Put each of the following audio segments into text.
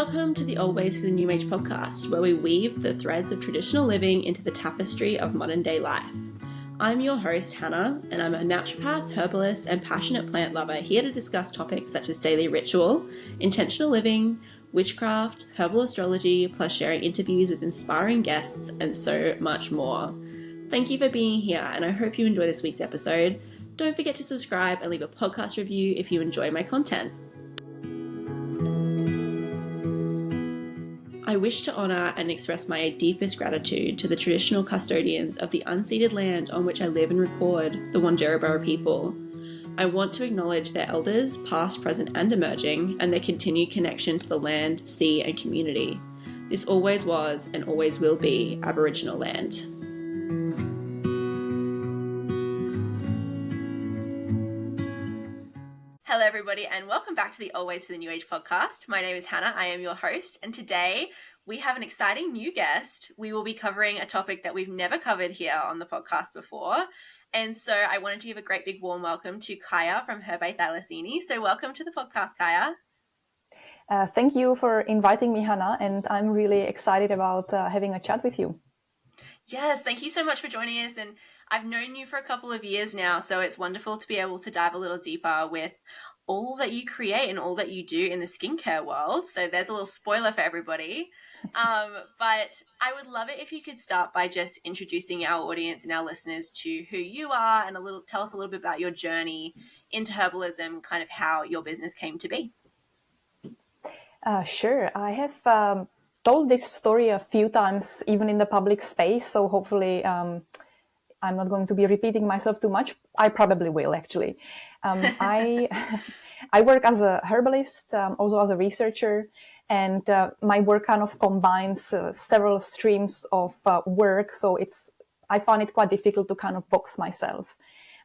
Welcome to the Always for the New Age podcast, where we weave the threads of traditional living into the tapestry of modern day life. I'm your host, Hannah, and I'm a naturopath, herbalist, and passionate plant lover here to discuss topics such as daily ritual, intentional living, witchcraft, herbal astrology, plus sharing interviews with inspiring guests, and so much more. Thank you for being here, and I hope you enjoy this week's episode. Don't forget to subscribe and leave a podcast review if you enjoy my content. I wish to honour and express my deepest gratitude to the traditional custodians of the unceded land on which I live and record, the Wanjerabara people. I want to acknowledge their elders, past, present and emerging, and their continued connection to the land, sea and community. This always was and always will be Aboriginal land. Hello everybody and welcome back to the Always for the New Age podcast. My name is Hannah, I am your host, and today we have an exciting new guest. We will be covering a topic that we've never covered here on the podcast before, and so I wanted to give a great big warm welcome to Kaja from Herbae Thylacini. So welcome to the podcast, Kaja. Thank you for inviting me, Hannah, and I'm really excited about having a chat with you. Yes, thank you so much for joining us, and I've known you for a couple of years now, so it's wonderful to be able to dive a little deeper with all that you create and all that you do in the skincare world. So there's a little spoiler for everybody. But I would love it if you could start by just introducing our audience and our listeners to who you are and tell us a little bit about your journey into herbalism, kind of how your business came to be. Sure. I have told this story a few times, even in the public space, so hopefully I'm not going to be repeating myself too much. I probably will, actually. I work as a herbalist, also as a researcher, and my work kind of combines several streams of work. So I find it quite difficult to kind of box myself.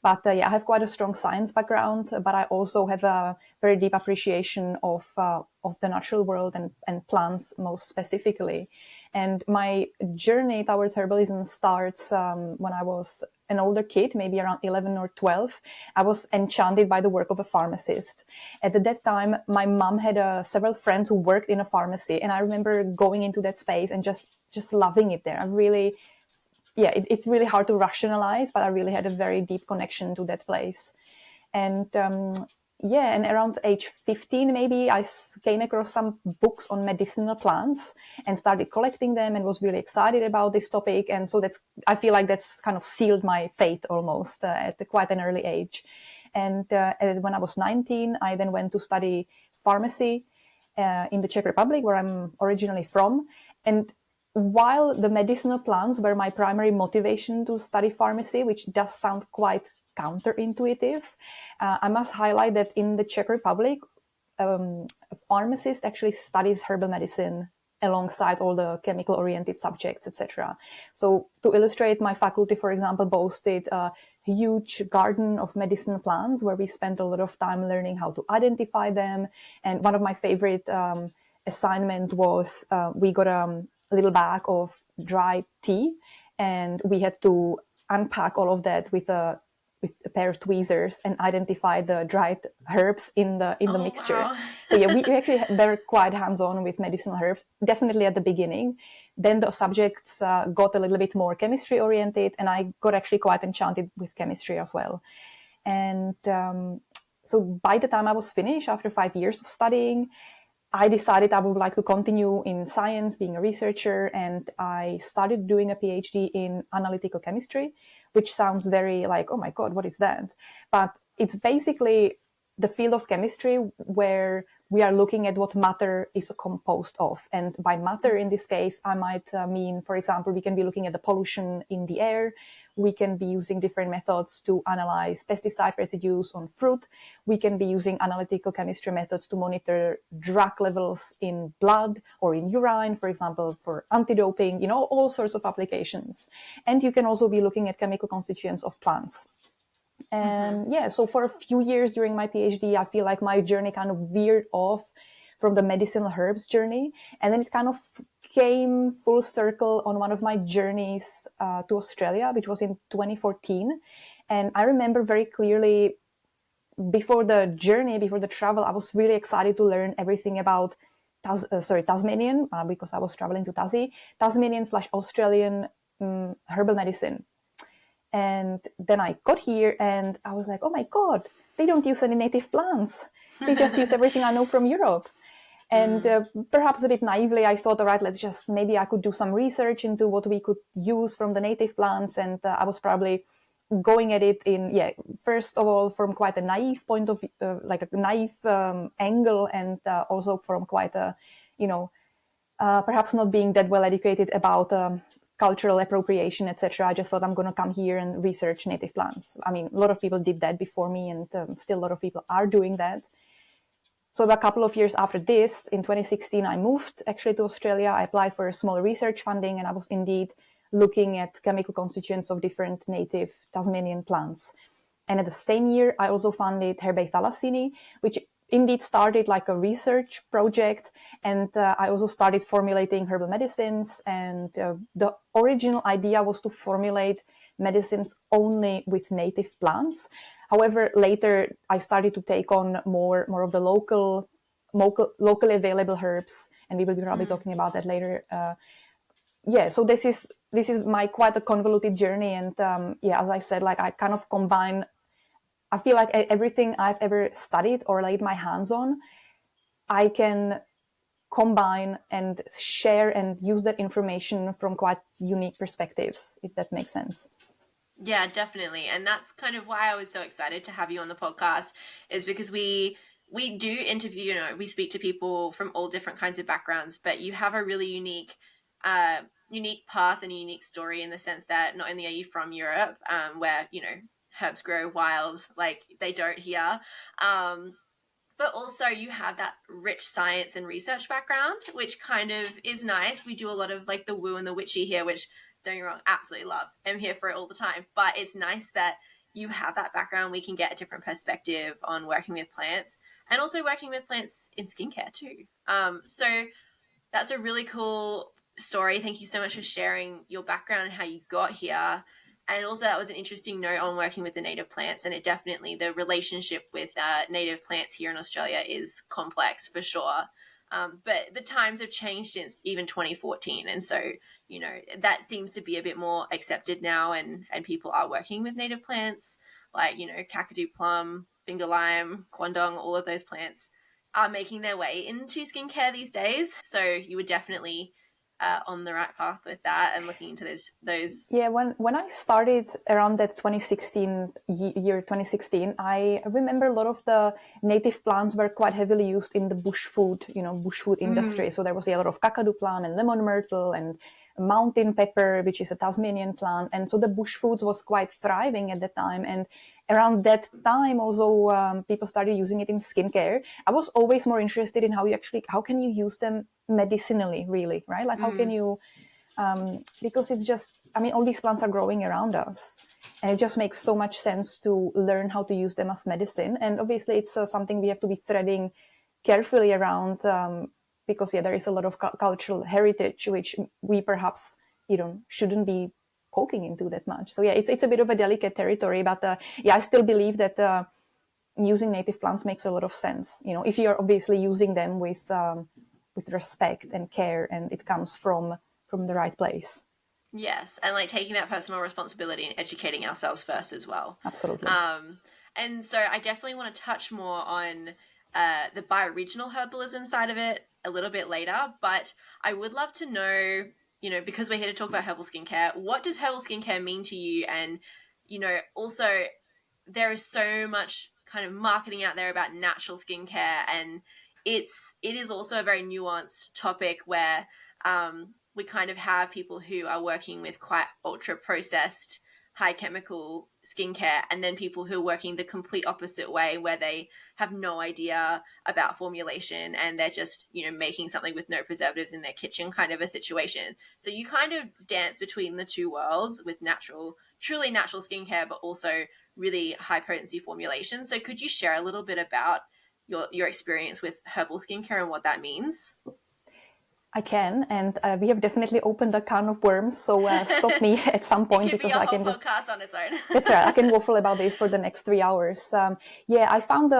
But I have quite a strong science background, but I also have a very deep appreciation of the natural world and plants most specifically. And my journey towards herbalism starts when I was an older kid, maybe around 11 or 12. I was enchanted by the work of a pharmacist. At that time, my mom had several friends who worked in a pharmacy, and I remember going into that space and just loving it there. It's really hard to rationalize, but I really had a very deep connection to that place. And and around age 15, maybe, I came across some books on medicinal plants and started collecting them and was really excited about this topic. And so I feel like that's kind of sealed my fate almost at quite an early age. And when I was 19, I then went to study pharmacy in the Czech Republic, where I'm originally from. And while the medicinal plants were my primary motivation to study pharmacy, which does sound quite counterintuitive, I must highlight that in the Czech Republic, a pharmacist actually studies herbal medicine alongside all the chemical-oriented subjects, etc. So to illustrate, my faculty, for example, boasted a huge garden of medicinal plants where we spent a lot of time learning how to identify them. And one of my favorite assignment was we got a little bag of dry tea, and we had to unpack all of that with a pair of tweezers and identify the dried herbs in the mixture. Wow. So we actually were quite hands-on with medicinal herbs, definitely at the beginning. Then the subjects got a little bit more chemistry oriented, and I got actually quite enchanted with chemistry as well. And so by the time I was finished, after 5 years of studying, I decided I would like to continue in science, being a researcher, and I started doing a PhD in analytical chemistry, which sounds very like, oh my God, what is that? But it's basically the field of chemistry where we are looking at what matter is composed of. And by matter, in this case, I might mean, for example, we can be looking at the pollution in the air. We can be using different methods to analyze pesticide residues on fruit. We can be using analytical chemistry methods to monitor drug levels in blood or in urine, for example, for anti-doping, all sorts of applications. And you can also be looking at chemical constituents of plants. And so for a few years during my PhD, I feel like my journey kind of veered off from the medicinal herbs journey. And then it kind of came full circle on one of my journeys to Australia, which was in 2014. And I remember very clearly before the travel, I was really excited to learn everything about Tasmanian, because I was traveling to Tasmanian/Australian herbal medicine. And then I got here and I was like, oh my God, they don't use any native plants. They just use everything I know from Europe. And perhaps a bit naively, I thought, all right, maybe I could do some research into what we could use from the native plants. And I was probably going at it first of all, from quite a naive point of view, like a naive angle, and also from quite a, perhaps not being that well educated about cultural appropriation, etc. I just thought I'm going to come here and research native plants. I mean, a lot of people did that before me, and still a lot of people are doing that. So about a couple of years after this, in 2016, I moved actually to Australia. I applied for a small research funding, and I was indeed looking at chemical constituents of different native Tasmanian plants. And at the same year, I also founded Herbae Thylacini, which indeed started like a research project. And I also started formulating herbal medicines. And the original idea was to formulate medicines only with native plants. However, later I started to take on more of the locally available herbs, and we will be probably talking about that later. So this is my quite a convoluted journey, and as I said, like I kind of combine. I feel like everything I've ever studied or laid my hands on, I can combine and share and use that information from quite unique perspectives, if that makes sense. Yeah, definitely. And that's kind of why I was so excited to have you on the podcast, is because we do interview, we speak to people from all different kinds of backgrounds, but you have a really unique path and a unique story, in the sense that not only are you from Europe, where, herbs grow wild like they don't here, but also you have that rich science and research background, which kind of is nice. We do a lot of like the woo and the witchy here, which, don't get me wrong, absolutely love. I'm here for it all the time. But it's nice that you have that background. We can get a different perspective on working with plants, and also working with plants in skincare too. So that's a really cool story. Thank you so much for sharing your background and how you got here. And also, that was an interesting note on working with the native plants. And it definitely, the relationship with native plants here in Australia is complex for sure. But the times have changed since even 2014. And so, that seems to be a bit more accepted now. And people are working with native plants like, Kakadu plum, finger lime, Kwandong, all of those plants are making their way into skincare these days. So you were definitely on the right path with that and looking into those. Yeah, when I started around that 2016, I remember a lot of the native plants were quite heavily used in the bush food industry. So there was a lot of kakadu plum and lemon myrtle and mountain pepper, which is a Tasmanian plant. And so the bush foods was quite thriving at the time. And around that time also people started using it in skincare. I was always more interested in how can you use them medicinally, really, right? Like how can you, because it's just, all these plants are growing around us, and it just makes so much sense to learn how to use them as medicine. And obviously it's something we have to be threading carefully around, because there is a lot of cultural heritage, which we perhaps, shouldn't be poking into that much. So it's a bit of a delicate territory, but I still believe that using native plants makes a lot of sense. If you're obviously using them with respect and care, and it comes from the right place. Yes, and like taking that personal responsibility and educating ourselves first as well. Absolutely. And so I definitely want to touch more on the bioregional herbalism side of it a little bit later, but I would love to know, because we're here to talk about herbal skincare, what does herbal skincare mean to you? And, also there is so much kind of marketing out there about natural skincare, and it is also a very nuanced topic where we kind of have people who are working with quite ultra processed, high chemical skincare, and then people who are working the complete opposite way, where they have no idea about formulation and they're just, making something with no preservatives in their kitchen, kind of a situation. So you kind of dance between the two worlds with truly natural skincare, but also really high potency formulation. So could you share a little bit about your experience with herbal skincare and what that means? I can, and we have definitely opened a can of worms. So stop me at some point, because I can just podcast on its own. That's right. I can waffle about this for the next 3 hours. I found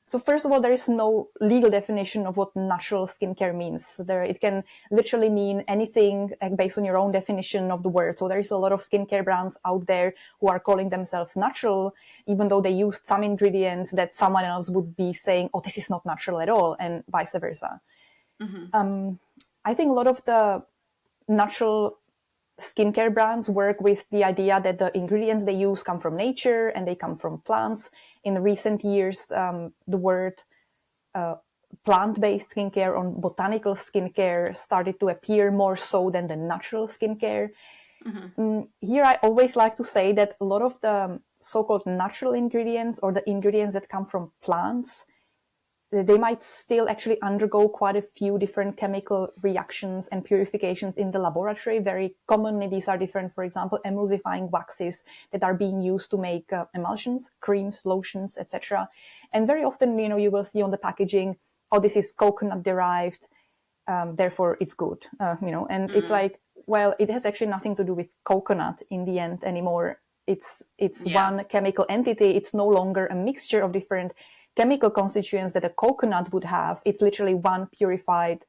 So first of all, there is no legal definition of what natural skincare means. It can literally mean anything based on your own definition of the word. So there is a lot of skincare brands out there who are calling themselves natural, even though they used some ingredients that someone else would be saying, oh, this is not natural at all, and vice versa. I think a lot of the natural skincare brands work with the idea that the ingredients they use come from nature and they come from plants. In recent years, the word plant-based skincare or botanical skincare started to appear more so than the natural skincare. Here, I always like to say that a lot of the so-called natural ingredients or the ingredients that come from plants, they might still actually undergo quite a few different chemical reactions and purifications in the laboratory. Very commonly, these are different, for example, emulsifying waxes that are being used to make emulsions, creams, lotions, etc. And very often, you will see on the packaging, oh, this is coconut derived, therefore it's good, and it's like, well, it has actually nothing to do with coconut in the end anymore. It's one chemical entity. It's no longer a mixture of different chemical constituents that a coconut would have. It's literally one purified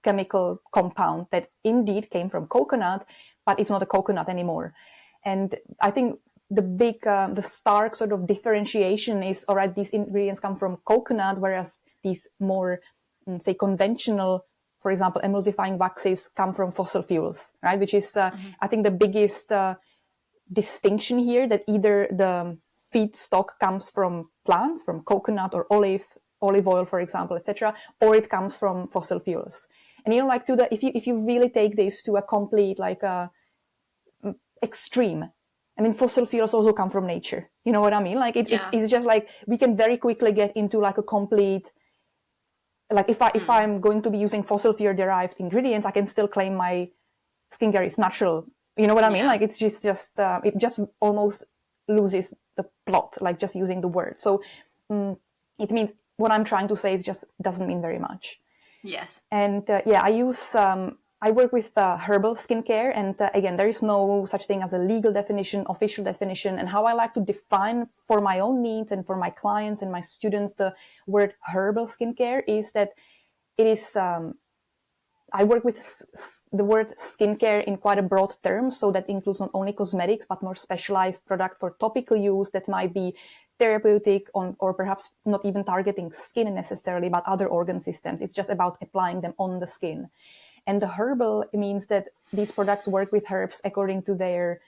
chemical compound that indeed came from coconut, but it's not a coconut anymore. And I think the stark sort of differentiation is, all right, these ingredients come from coconut, whereas these more, say, conventional, for example, emulsifying waxes come from fossil fuels, right? Which is, I think, the biggest distinction here, that either the feedstock comes from plants, from coconut or olive oil, for example, etc., or it comes from fossil fuels. And if you really take this to a complete extreme, I mean, fossil fuels also come from nature. You know what I mean? Like it's just like we can very quickly get into like a complete, like if I'm going to be using fossil fuel derived ingredients, I can still claim my skincare is natural. You know what I mean? Like it's just it just almost loses the plot, like just using the word. So it means what I'm trying to say is just doesn't mean very much. Yes. And I work with herbal skincare, and again, there is no such thing as a legal definition, official definition. And how I like to define for my own needs and for my clients and my students the word herbal skincare is that it is. I work with the word skincare in quite a broad term, so that includes not only cosmetics, but more specialized product for topical use that might be therapeutic or perhaps not even targeting skin necessarily, but other organ systems. It's just about applying them on the skin. And the herbal means that these products work with herbs according to their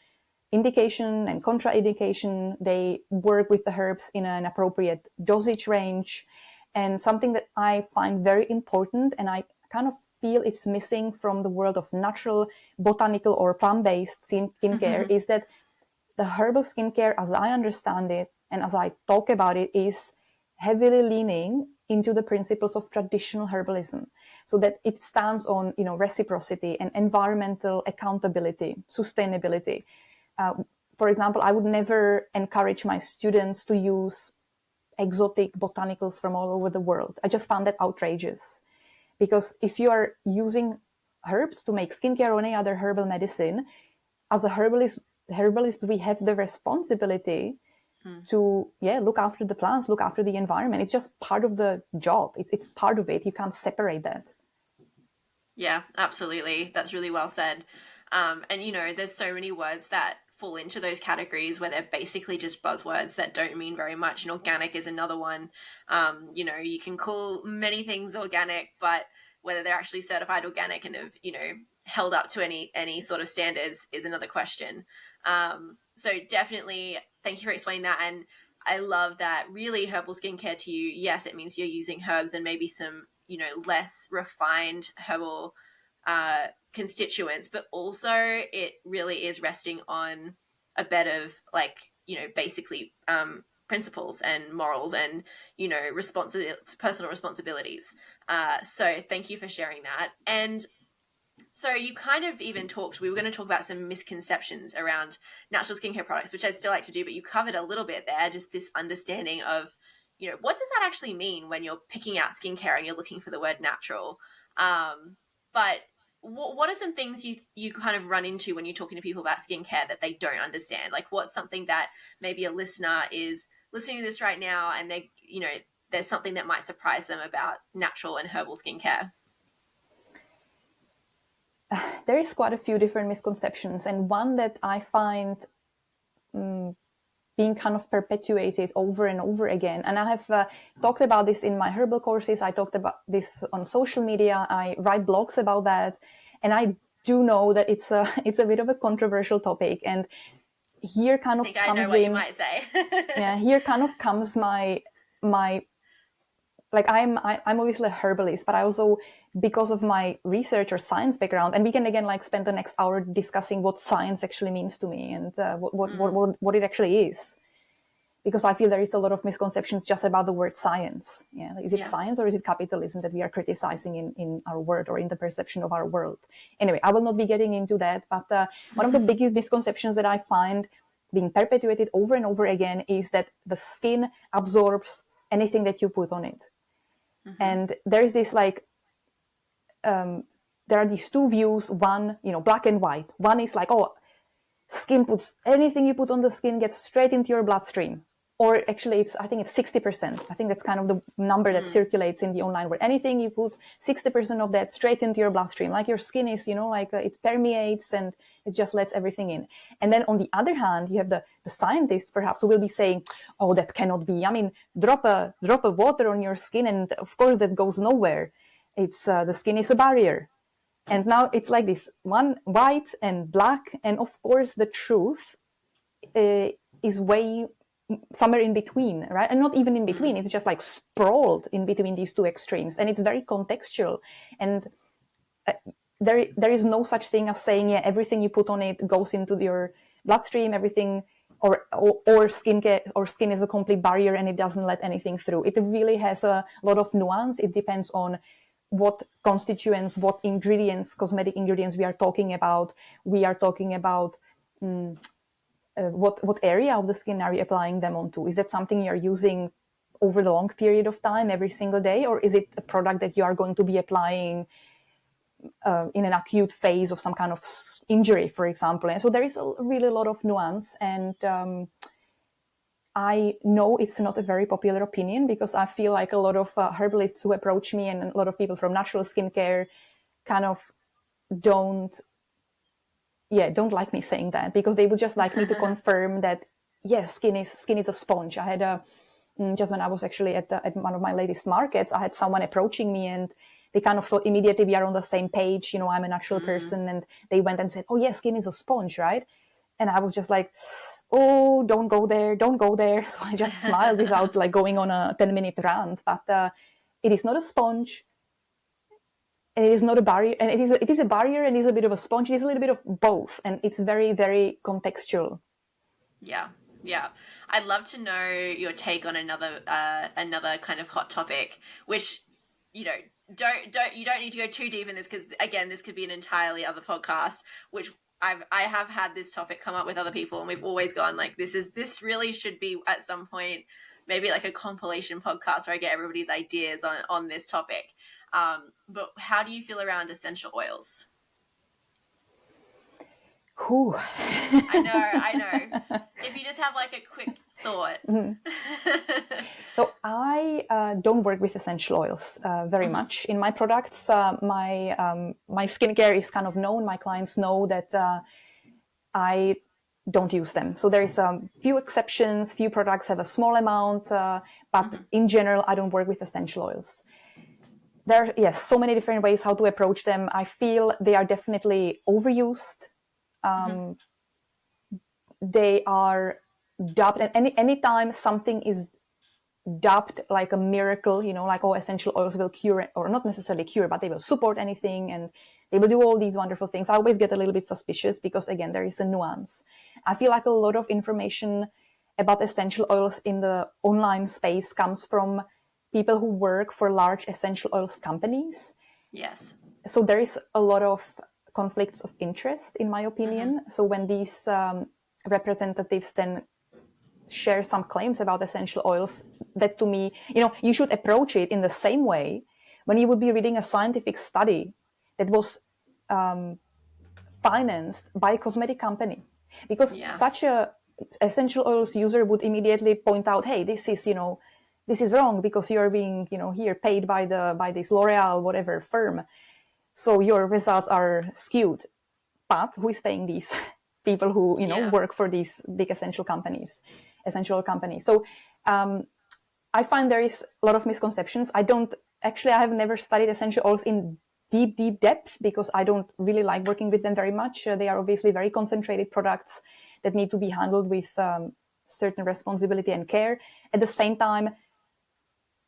indication and contraindication. They work with the herbs in an appropriate dosage range. And something that I find very important, and I kind of feel it's missing from the world of natural, botanical, or plant-based skincare, is that the herbal skincare, as I understand it, and as I talk about it, is heavily leaning into the principles of traditional herbalism, so that it stands on, reciprocity and environmental accountability, sustainability. For example, I would never encourage my students to use exotic botanicals from all over the world. I just found that outrageous, because if you are using herbs to make skincare or any other herbal medicine, as a herbalist, we have the responsibility to look after the plants, look after the environment. It's just part of the job. It's part of it. You can't separate that. Yeah, absolutely. That's really well said. And there's so many words that fall into those categories where they're basically just buzzwords that don't mean very much. And organic is another one. You can call many things organic, but whether they're actually certified organic and have, held up to any sort of standards is another question. So definitely thank you for explaining that. And I love that really herbal skincare to you. Yes, it means you're using herbs and maybe some, less refined herbal constituents, but also it really is resting on a bed of basically principles and morals and, personal responsibilities. So thank you for sharing that. And so you kind of even we were going to talk about some misconceptions around natural skincare products, which I'd still like to do, but you covered a little bit there, just this understanding of, what does that actually mean when you're picking out skincare and you're looking for the word natural? But what are some things you kind of run into when you're talking to people about skincare that they don't understand? Like, what's something that maybe a listener is listening to this right now and there's something that might surprise them about natural and herbal skincare? There is quite a few different misconceptions, and one that I find being kind of perpetuated over and over again. And I have talked about this in my herbal courses. I talked about this on social media. I write blogs about that. And I do know that it's a bit of a controversial topic. And here kind of I know what you might say. Yeah, here kind of comes my like I'm obviously a herbalist, but I also, because of my research or science background, and we can again like spend the next hour discussing what science actually means to me and what it actually is, because I feel there is a lot of misconceptions just about the word science. Yeah, is it science or is it capitalism that we are criticizing in our world or in the perception of our world? Anyway, I will not be getting into that, but one of the biggest misconceptions that I find being perpetuated over and over again is that the skin absorbs anything that you put on it. And there's this like, there are these two views, one, black and white. One is like, oh, anything you put on the skin gets straight into your bloodstream. Or actually, I think it's 60%. I think that's kind of the number that circulates in the online world. Anything you put, 60% of that straight into your bloodstream. Like your skin is, it permeates and it just lets everything in. And then on the other hand, you have the scientists perhaps who will be saying, oh, that cannot be. I mean, drop a water on your skin and of course that goes nowhere. It's, the skin is a barrier. And now it's like this, one white and black. And of course the truth is way somewhere in between, right? And not even in between. It's just like sprawled in between these two extremes. And it's very contextual. And there is no such thing as saying, yeah, everything you put on it goes into your bloodstream, everything, or skin is a complete barrier and it doesn't let anything through. It really has a lot of nuance. It depends on what constituents, what ingredients, cosmetic ingredients we are talking about. We are talking about what area of the skin are you applying them onto? Is that something you're using over the long period of time, every single day? Or is it a product that you are going to be applying in an acute phase of some kind of injury, for example? And so there is really a lot of nuance. And I know it's not a very popular opinion, because I feel like a lot of herbalists who approach me and a lot of people from natural skincare kind of don't like me saying that, because they would just like me to confirm that, yes, skin is a sponge. I had just when I was actually at one of my latest markets, I had someone approaching me and they kind of thought immediately we are on the same page. I'm a natural person, and they went and said, oh yes, skin is a sponge, right? And I was just like, oh, don't go there. So I just smiled without like going on a 10-minute rant. But it is not a sponge. And it is not a barrier, and it is a barrier, and it is a bit of a sponge. It is a little bit of both, and it's very, very contextual. Yeah. I'd love to know your take on another kind of hot topic, which you don't need to go too deep in this, because again, this could be an entirely other podcast. Which I have had this topic come up with other people, and we've always gone like, this really should be at some point maybe like a compilation podcast where I get everybody's ideas on this topic. But how do you feel around essential oils? Whew. I know. If you just have like a quick thought. So I don't work with essential oils very much in my products. My skincare is kind of known. My clients know that I don't use them. So there is a few exceptions. Few products have a small amount, but in general, I don't work with essential oils. There are, so many different ways how to approach them. I feel they are definitely overused. They are dubbed, and anytime something is dubbed like a miracle, like, oh, essential oils will cure, or not necessarily cure, but they will support anything and they will do all these wonderful things. I always get a little bit suspicious, because again, there is a nuance. I feel like a lot of information about essential oils in the online space comes from people who work for large essential oils companies. Yes. So there is a lot of conflicts of interest, in my opinion. So when these representatives then share some claims about essential oils, that to me, you should approach it in the same way when you would be reading a scientific study that was financed by a cosmetic company. Because such a essential oils user would immediately point out, hey, this is, this is wrong because you're being, here paid by this L'Oreal, whatever firm. So your results are skewed. But who is paying these people who, work for these big essential companies? So I find there is a lot of misconceptions. I have never studied essential oils in deep depth because I don't really like working with them very much. They are obviously very concentrated products that need to be handled with certain responsibility and care. At the same time,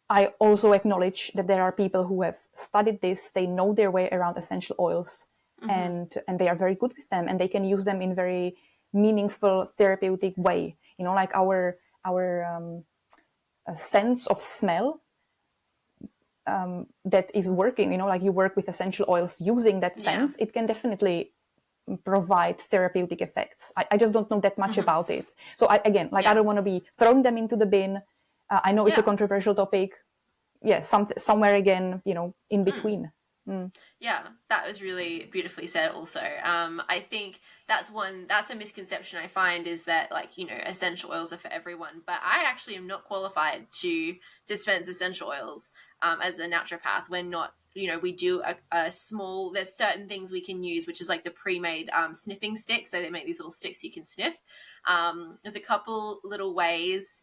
I also acknowledge that there are people who have studied this. They know their way around essential oils, and they are very good with them, and they can use them in very meaningful therapeutic way. Like our sense of smell that is working. Like you work with essential oils using that sense, it can definitely provide therapeutic effects. I just don't know that much about it. So I don't want to be throwing them into the bin. I know it's a controversial topic. Yeah, somewhere again, in between. Yeah, that was really beautifully said also. I think that's a misconception I find, is that essential oils are for everyone, but I actually am not qualified to dispense essential oils as a naturopath. We're not, we do a small, there's certain things we can use, which is like the pre-made sniffing sticks. So they make these little sticks you can sniff. There's a couple little ways,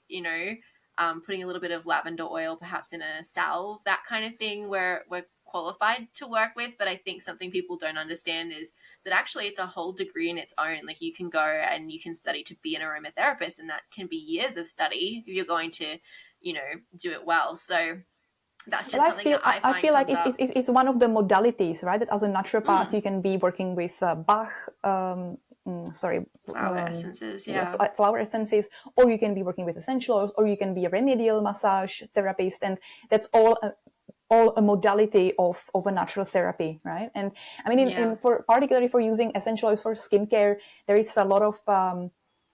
putting a little bit of lavender oil perhaps in a salve, that kind of thing, where we're qualified to work with. But I think something people don't understand is that actually it's a whole degree in its own. Like you can go and you can study to be an aromatherapist, and that can be years of study if you're going to, do it well. So that's just something that I find. I feel like it's one of the modalities, right? That as a naturopath, you can be working with Bach, flower essences, flower essences, or you can be working with essential oils, or you can be a remedial massage therapist, and that's all a modality of a natural therapy, right? And I mean, particularly for using essential oils for skincare, there is a lot of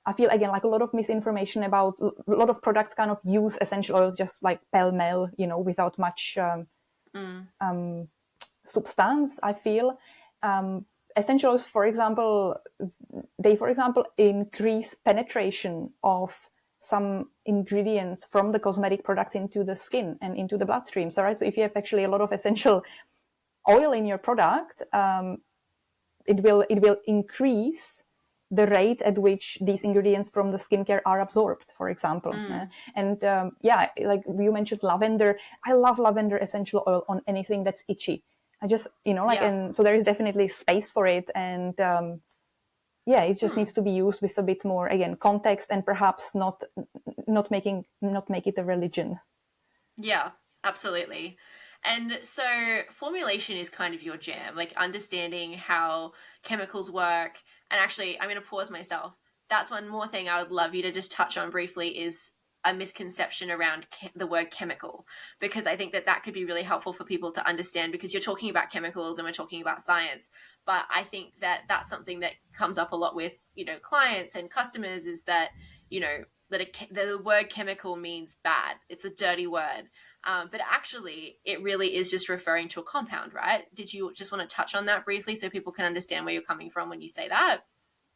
I feel again like a lot of misinformation about a lot of products kind of use essential oils just like pell-mell, without much substance. I feel essential oils, for example, increase penetration of some ingredients from the cosmetic products into the skin and into the bloodstream. So, right. So if you have actually a lot of essential oil in your product, it will increase the rate at which these ingredients from the skincare are absorbed, for example. And like you mentioned lavender. I love lavender essential oil on anything that's itchy. I just, and so there is definitely space for it. And it just needs to be used with a bit more, again, context, and perhaps not make it a religion. Yeah, absolutely. And so formulation is kind of your jam, like understanding how chemicals work. And actually, I'm going to pause myself. That's one more thing I would love you to just touch on briefly, is a misconception around the word chemical, because I think that could be really helpful for people to understand, because you're talking about chemicals and we're talking about science. But I think that that's something that comes up a lot with, clients and customers, is that, the word chemical means bad. It's a dirty word. But actually, it really is just referring to a compound, right? Did you just want to touch on that briefly so people can understand where you're coming from when you say that?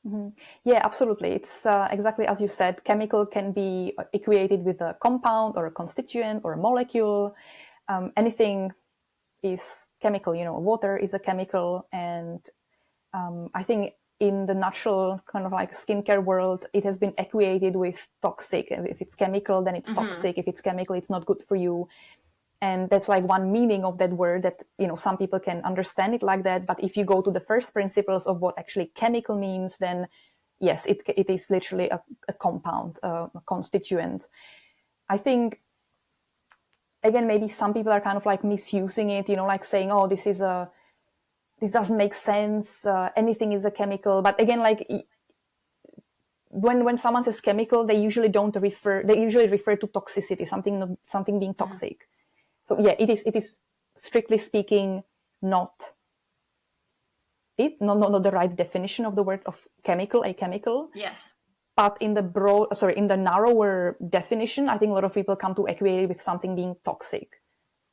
Mm-hmm. Yeah, absolutely. It's exactly as you said. Chemical can be equated with a compound or a constituent or a molecule. Anything is chemical. Water is a chemical, and I think in the natural kind of like skincare world, it has been equated with toxic. If it's chemical, then it's toxic. If it's chemical, it's not good for you. And that's like one meaning of that word that, some people can understand it like that. But if you go to the first principles of what actually chemical means, then yes, it is literally a compound, a constituent. I think, again, maybe some people are kind of like misusing it, like saying, oh, this doesn't make sense. Anything is a chemical. But again, like when someone says chemical, they usually refer to toxicity, something being toxic. So yeah, it is strictly speaking not the right definition of the word of chemical, a chemical. Yes. But in the narrower definition, I think a lot of people come to equate it with something being toxic.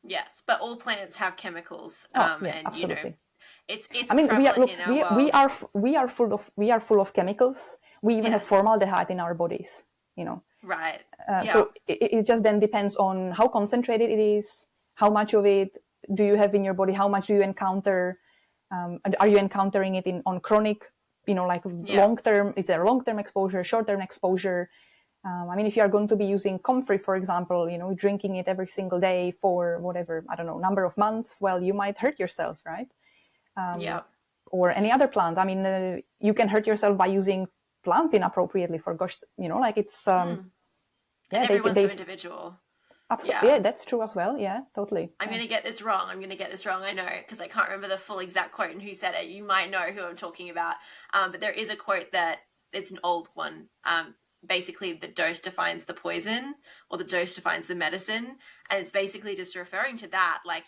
Yes, but all plants have chemicals. And absolutely. It's prevalent in our world. We are full of chemicals. We even have formaldehyde in our bodies. Right. So it just then depends on how concentrated it is, how much of it do you have in your body, how much do you encounter, are you encountering it on chronic, like long term? Is there long term exposure, short term exposure? I mean, if you are going to be using comfrey, for example, drinking it every single day for whatever, I don't know, number of months, well, you might hurt yourself, right? Or any other plant. I mean, you can hurt yourself by using plants inappropriately for gosh, like it's, and everyone's so individual. Absolutely. Yeah, that's true as well. Yeah, totally. I'm going to get this wrong. I know, because I can't remember the full exact quote and who said it. You might know who I'm talking about. But there is a quote that it's an old one. Basically, the dose defines the poison, or the dose defines the medicine. And it's basically just referring to that. Like,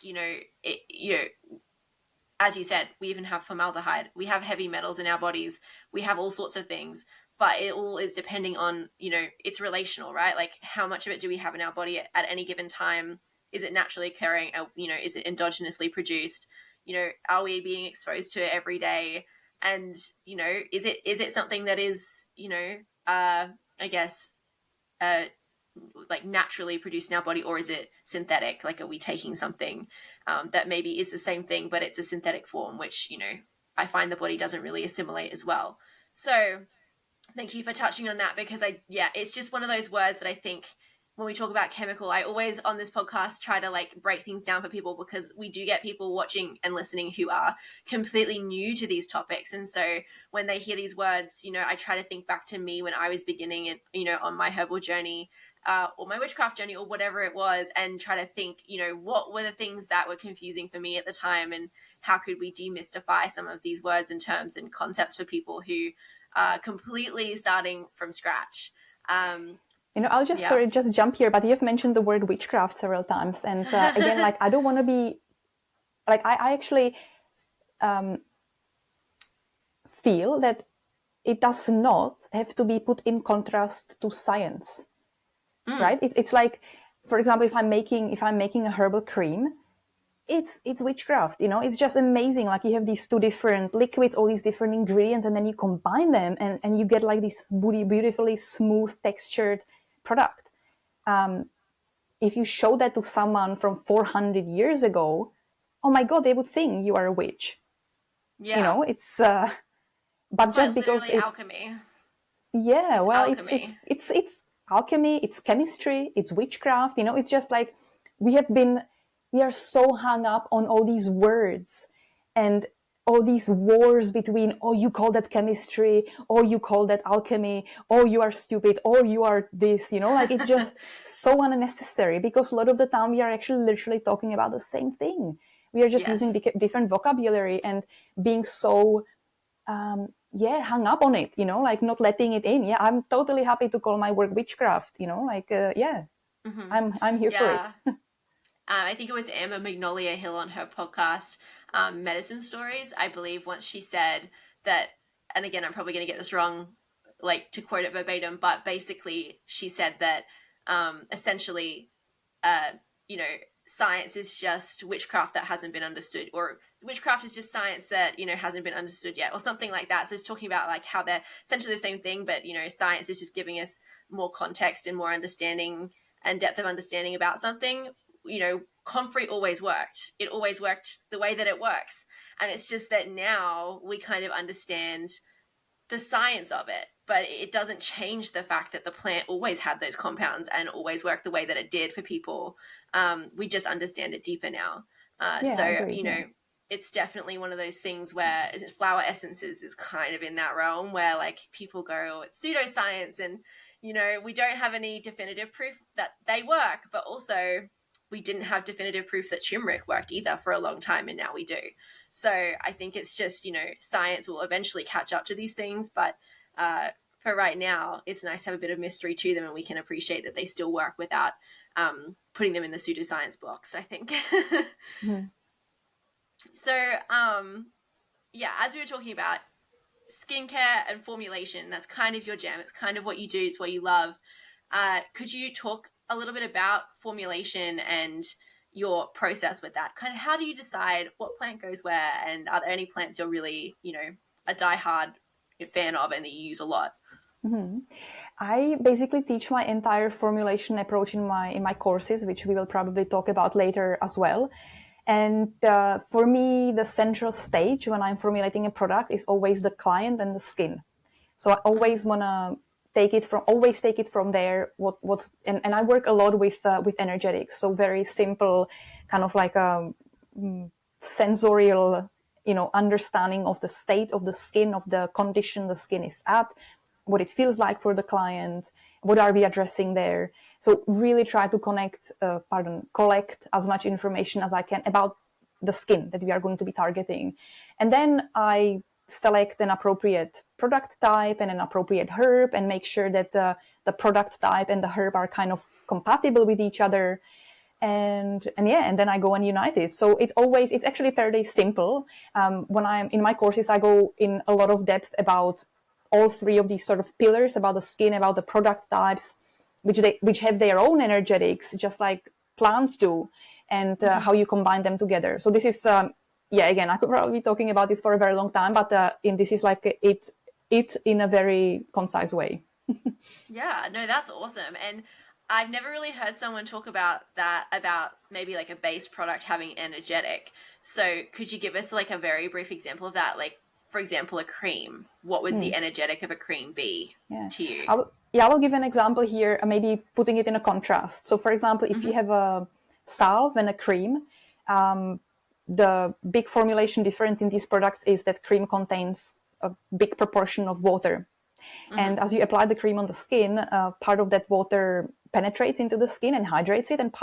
as you said, we even have formaldehyde. We have heavy metals in our bodies. We have all sorts of things. But it all is depending on, it's relational, right? Like, how much of it do we have in our body at any given time? Is it naturally occurring? Is it endogenously produced? Are we being exposed to it every day? And, is it something that is, I guess, like naturally produced in our body, or is it synthetic? Like, are we taking something that maybe is the same thing, but it's a synthetic form, which, I find the body doesn't really assimilate as well. So thank you for touching on that, because it's just one of those words that I think when we talk about chemical, I always on this podcast try to like break things down for people, because we do get people watching and listening who are completely new to these topics. And so when they hear these words, I try to think back to me when I was beginning it, on my herbal journey, or my witchcraft journey, or whatever it was, and try to think, what were the things that were confusing for me at the time, and how could we demystify some of these words and terms and concepts for people who are completely starting from scratch. I'll just just jump here, but you've mentioned the word witchcraft several times, and again, like, I don't want to be like, I actually feel that it does not have to be put in contrast to science. Right? It's like, for example, if I'm making a herbal cream, it's witchcraft. It's just amazing. Like, you have these two different liquids, all these different ingredients, and then you combine them, and you get like this beautifully smooth textured product. If you show that to someone from 400 years ago, oh my God, they would think you are a witch. Yeah. It's but it's just because it's alchemy. Yeah, it's well, alchemy. it's alchemy, it's chemistry, it's witchcraft. It's just like we are so hung up on all these words and all these wars between, oh, you call that chemistry, oh, you call that alchemy, oh, you are stupid, oh, you are this, like, it's just so unnecessary, because a lot of the time we are actually literally talking about the same thing. We are just using different vocabulary and being so hung up on it, like not letting it in. Yeah, I'm totally happy to call my work witchcraft, I'm here for it. I think it was Emma Magnolia Hill on her podcast, Medicine Stories, I believe, once she said that, and again, I'm probably going to get this wrong, like to quote it verbatim, but basically she said that essentially, science is just witchcraft that hasn't been understood, or witchcraft is just science that, hasn't been understood yet, or something like that. So it's talking about like how they're essentially the same thing, but, science is just giving us more context and more understanding and depth of understanding about something. Comfrey always worked. It always worked the way that it works. And it's just that now we kind of understand the science of it, but it doesn't change the fact that the plant always had those compounds and always worked the way that it did for people. We just understand it deeper now. It's definitely one of those things where flower essences is kind of in that realm where like people go, oh, it's pseudoscience, and we don't have any definitive proof that they work, but also we didn't have definitive proof that turmeric worked either for a long time, and now we do. So I think it's just, science will eventually catch up to these things, but for right now, it's nice to have a bit of mystery to them, and we can appreciate that they still work without putting them in the pseudoscience box, I think. Mm-hmm. So, as we were talking about skincare and formulation, that's kind of your jam. It's kind of what you do. It's what you love. Could you talk a little bit about formulation and your process with that? Kind of how do you decide what plant goes where, and are there any plants you're really, a diehard fan of and that you use a lot? I basically teach my entire formulation approach in my courses, which we will probably talk about later as well. And for me, the central stage when I'm formulating a product is always the client and the skin. So I always want to take it from there. And I work a lot with energetics. So very simple, kind of like a sensorial, understanding of the state of the skin, of the condition the skin is at, what it feels like for the client, what are we addressing there. So really try to collect as much information as I can about the skin that we are going to be targeting. And then I select an appropriate product type and an appropriate herb and make sure that the product type and the herb are kind of compatible with each other. And then I go and unite it. So it's actually fairly simple. When I'm in my courses, I go in a lot of depth about all three of these sort of pillars, about the skin, about the product types, which have their own energetics, just like plants do, and how you combine them together. So this is, again, I could probably be talking about this for a very long time, but this is like it in a very concise way. Yeah, no, that's awesome. And I've never really heard someone talk about that, about maybe like a base product having energetic. So could you give us like a very brief example of that? Like, for example, a cream. What would the energetic of a cream be to you? I will give an example here, maybe putting it in a contrast. So for example, if you have a salve and a cream, the big formulation difference in these products is that cream contains a big proportion of water. And as you apply the cream on the skin, part of that water penetrates into the skin and hydrates it, and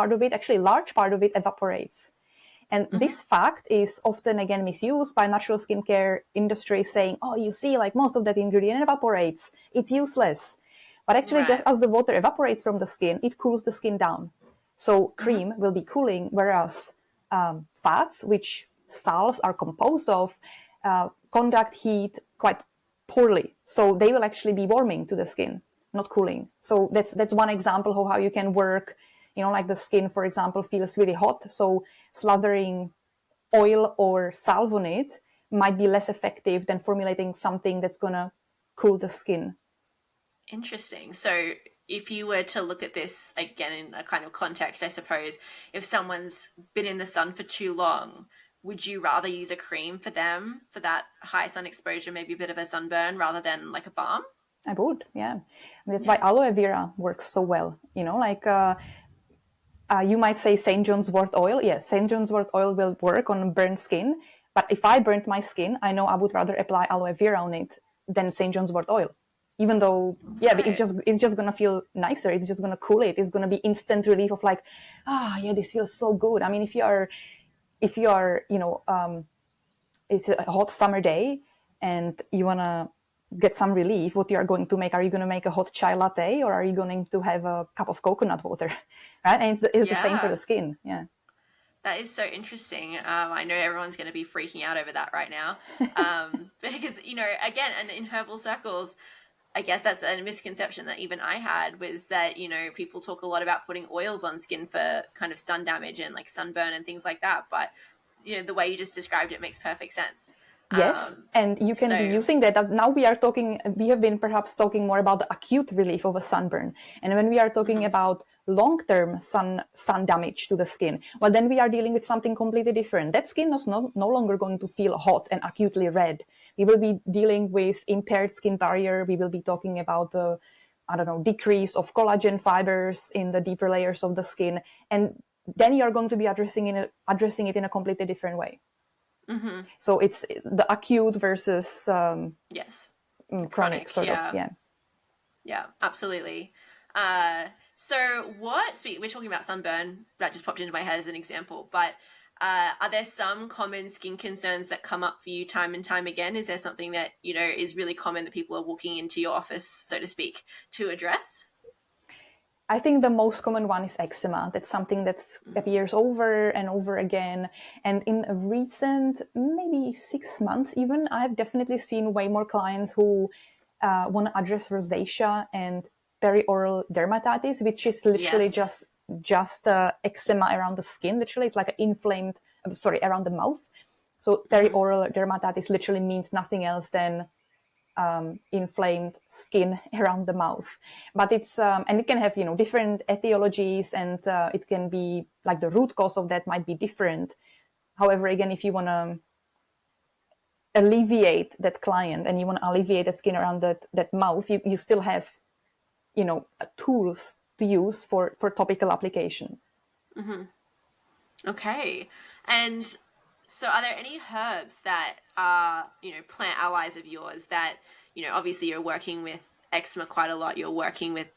large part of it evaporates. And this fact is often, again, misused by natural skincare industry, saying, oh, you see, like most of that ingredient evaporates. It's useless. But actually, just as the water evaporates from the skin, it cools the skin down. So cream will be cooling, whereas fats, which salves are composed of, conduct heat quite poorly. So they will actually be warming to the skin, not cooling. So that's one example of how you can work. Like the skin, for example, feels really hot. So slathering oil or salve on it might be less effective than formulating something that's going to cool the skin. Interesting. So if you were to look at this again in a kind of context, I suppose, if someone's been in the sun for too long, would you rather use a cream for them for that high sun exposure, maybe a bit of a sunburn, rather than like a balm? I would, yeah. That's why aloe vera works so well. You might say St. John's wort oil. Yes, St. John's wort oil will work on burnt skin. But if I burnt my skin, I know I would rather apply aloe vera on it than St. John's wort oil. Even though, it's just going to feel nicer. It's just going to cool it. It's going to be instant relief of like, this feels so good. I mean, if you are, it's a hot summer day and you want to get some relief, what you are going to make? Are you going to make a hot chai latte, or are you going to have a cup of coconut water? Right? And it's the same for the skin. Yeah. That is so interesting. I know everyone's going to be freaking out over that right now. Because, again, and in herbal circles, I guess that's a misconception that even I had, was that, people talk a lot about putting oils on skin for kind of sun damage and like sunburn and things like that. But, the way you just described it makes perfect sense. Yes, and you can be using that. Now we have been perhaps talking more about the acute relief of a sunburn. And when we are talking about long-term sun damage to the skin, well, then we are dealing with something completely different. That skin is no longer going to feel hot and acutely red. We will be dealing with impaired skin barrier. We will be talking about the, decrease of collagen fibers in the deeper layers of the skin. And then you are going to be addressing it in a completely different way. So it's the acute versus chronic sort of. Yeah, absolutely. So we're talking about sunburn, that just popped into my head as an example, but are there some common skin concerns that come up for you time and time again? Is there something that is really common that people are walking into your office, so to speak, to address? I think the most common one is eczema. That's something that appears over and over again. And in recent, maybe 6 months even, I've definitely seen way more clients who want to address rosacea and perioral dermatitis, which is literally just eczema around the skin. Literally, it's like an around the mouth. So perioral dermatitis literally means nothing else than inflamed skin around the mouth. But it's and it can have different etiologies, and it can be like the root cause of that might be different. However, again, if you want to alleviate that client and you want to alleviate that skin around that mouth, you still have tools to use for topical application. Okay. And so are there any herbs that are, plant allies of yours that, obviously you're working with eczema quite a lot. You're working with,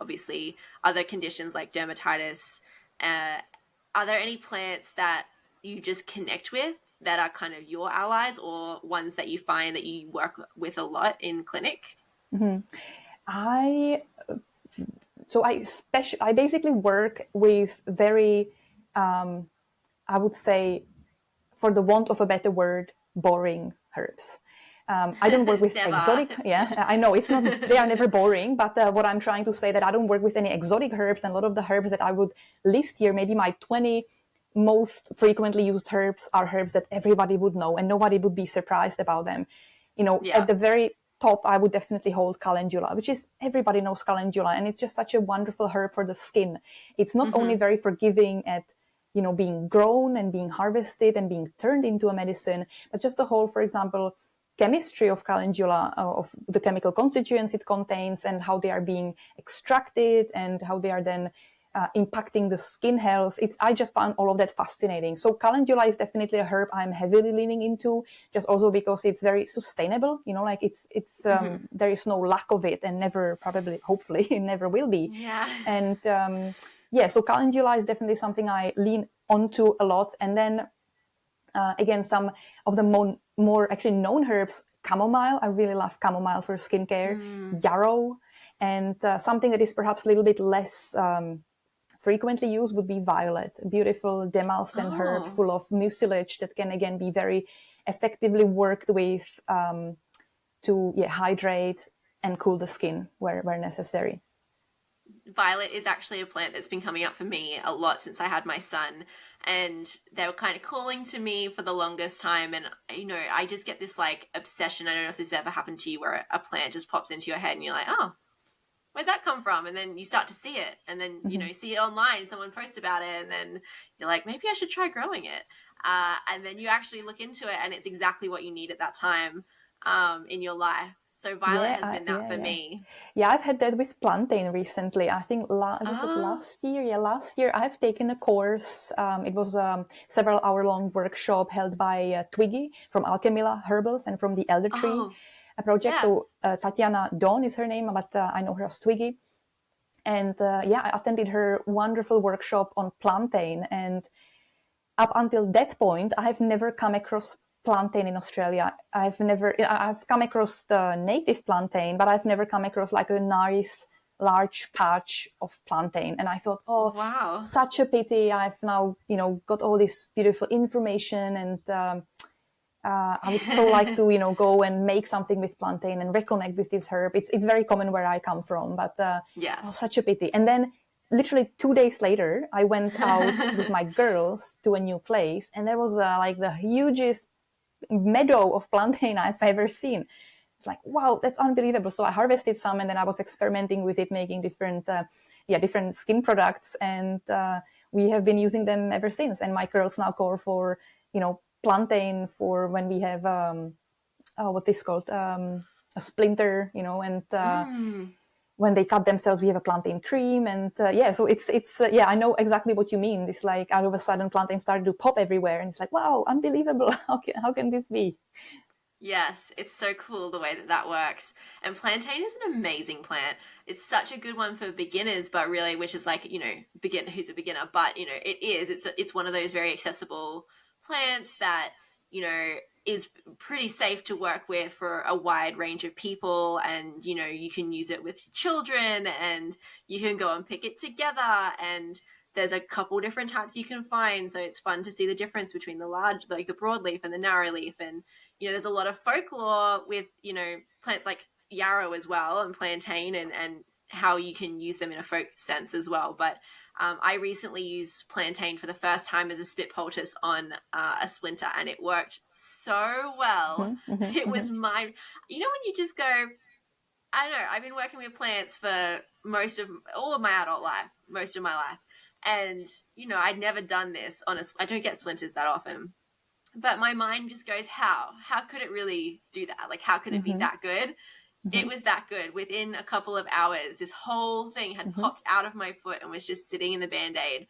obviously other conditions like dermatitis. Are there any plants that you just connect with that are kind of your allies, or ones that you find that you work with a lot in clinic? I basically work with very, I would say, for the want of a better word, boring herbs. I don't work with exotic. Yeah, I know it's not. They are never boring. But what I'm trying to say that I don't work with any exotic herbs, and a lot of the herbs that I would list here, maybe my 20 most frequently used herbs, are herbs that everybody would know, and nobody would be surprised about them. At the very top, I would definitely hold calendula, which is, everybody knows calendula, and it's just such a wonderful herb for the skin. It's not only very forgiving at being grown and being harvested and being turned into a medicine, but just the whole, for example, chemistry of calendula, of the chemical constituents it contains, and how they are being extracted and how they are then impacting the skin health. I just found all of that fascinating. So calendula is definitely a herb I'm heavily leaning into, just also because it's very sustainable. Like it's there is no lack of it, and never, probably, hopefully, it never will be. Yeah. And so calendula is definitely something I lean onto a lot. And then again, some of the more actually known herbs, chamomile. I really love chamomile for skincare. Yarrow, and something that is perhaps a little bit less frequently used would be violet, a beautiful demulcent herb full of mucilage that can again be very effectively worked with to hydrate and cool the skin where necessary. Violet is actually a plant that's been coming up for me a lot since I had my son, and they were kind of calling to me for the longest time. And I just get this like obsession. I don't know if this ever happened to you, where a plant just pops into your head and you're like, oh, where'd that come from? And then you start to see it, and then you see it online, someone posts about it, and then you're like, maybe I should try growing it. And then you actually look into it, and it's exactly what you need at that time in your life. So violet has been that for me. Yeah, I've had that with plantain recently. I think last year? Yeah, last year I've taken a course. It was a several hour-long workshop held by Twiggy from Alchemilla Herbals and from the Elder Tree project. Yeah. So Tatiana Dawn is her name, but I know her as Twiggy. And I attended her wonderful workshop on plantain. And up until that point, I've never come across plantain in Australia. I've come across the native plantain, but I've never come across like a nice large patch of plantain. And I thought, oh, wow, such a pity. I've now, got all this beautiful information, and I would so like to, go and make something with plantain and reconnect with this herb. It's very common where I come from, but yes, oh, such a pity. And then literally 2 days later, I went out with my girls to a new place, and there was like the hugest meadow of plantain I've ever seen. It's like, wow, that's unbelievable. So I harvested some, and then I was experimenting with it, making different skin products, and we have been using them ever since. And my girls now call for, plantain for when we have what is called a splinter, and when they cut themselves, we have a plantain cream. And so it's I know exactly what you mean. It's like all of a sudden plantain started to pop everywhere, and it's like, wow, unbelievable. How can this be? Yes, it's so cool the way that works. And plantain is an amazing plant. It's such a good one for beginners, but really, which is like, who's a beginner, but it's one of those very accessible plants that, is pretty safe to work with for a wide range of people. And, you can use it with children, and you can go and pick it together, and there's a couple different types you can find. So it's fun to see the difference between the large, like the broadleaf and the narrowleaf. And, there's a lot of folklore with, plants like yarrow as well, and plantain, and how you can use them in a folk sense as well. But I recently used plantain for the first time as a spit poultice on a splinter, and it worked so well. It was mine. You know, when you just go, I don't know, I've been working with plants for all of my adult life, most of my life. And, you know, I'd never done this I don't get splinters that often. But my mind just goes, how? How could it really do that? Like, how could it be that good? It was that good. Within a couple of hours, this whole thing had popped out of my foot and was just sitting in the Band-Aid.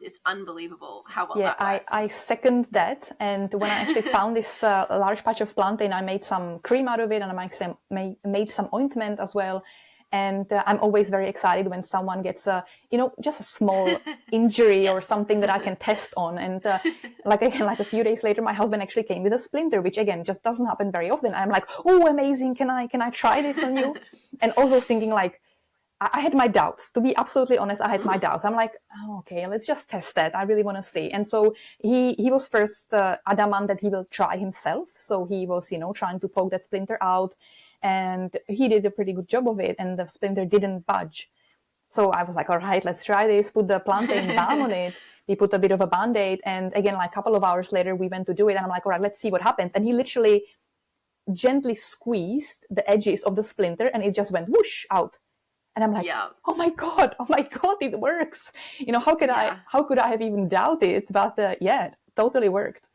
It's unbelievable how well that works. I second that. And when I actually found this large patch of plantain, I made some cream out of it, and I made some ointment as well. And I'm always very excited when someone gets just a small injury or something that I can test on. And like a few days later, my husband actually came with a splinter, which again just doesn't happen very often. I'm like, oh, amazing! Can I try this on you? And also thinking like, I had my doubts. To be absolutely honest, I had my doubts. I'm like, oh, okay, let's just test that. I really want to see. And so he was first adamant that he will try himself. So he was trying to poke that splinter out. And he did a pretty good job of it, and the splinter didn't budge. So I was like, all right, let's try this. Put the plantain balm on it. We put a bit of a Band-Aid. And again, like a couple of hours later, we went to do it. And I'm like, all right, let's see what happens. And he literally gently squeezed the edges of the splinter, and it just went whoosh out. And I'm like, oh my God, it works. How could I have even doubted? But it totally worked.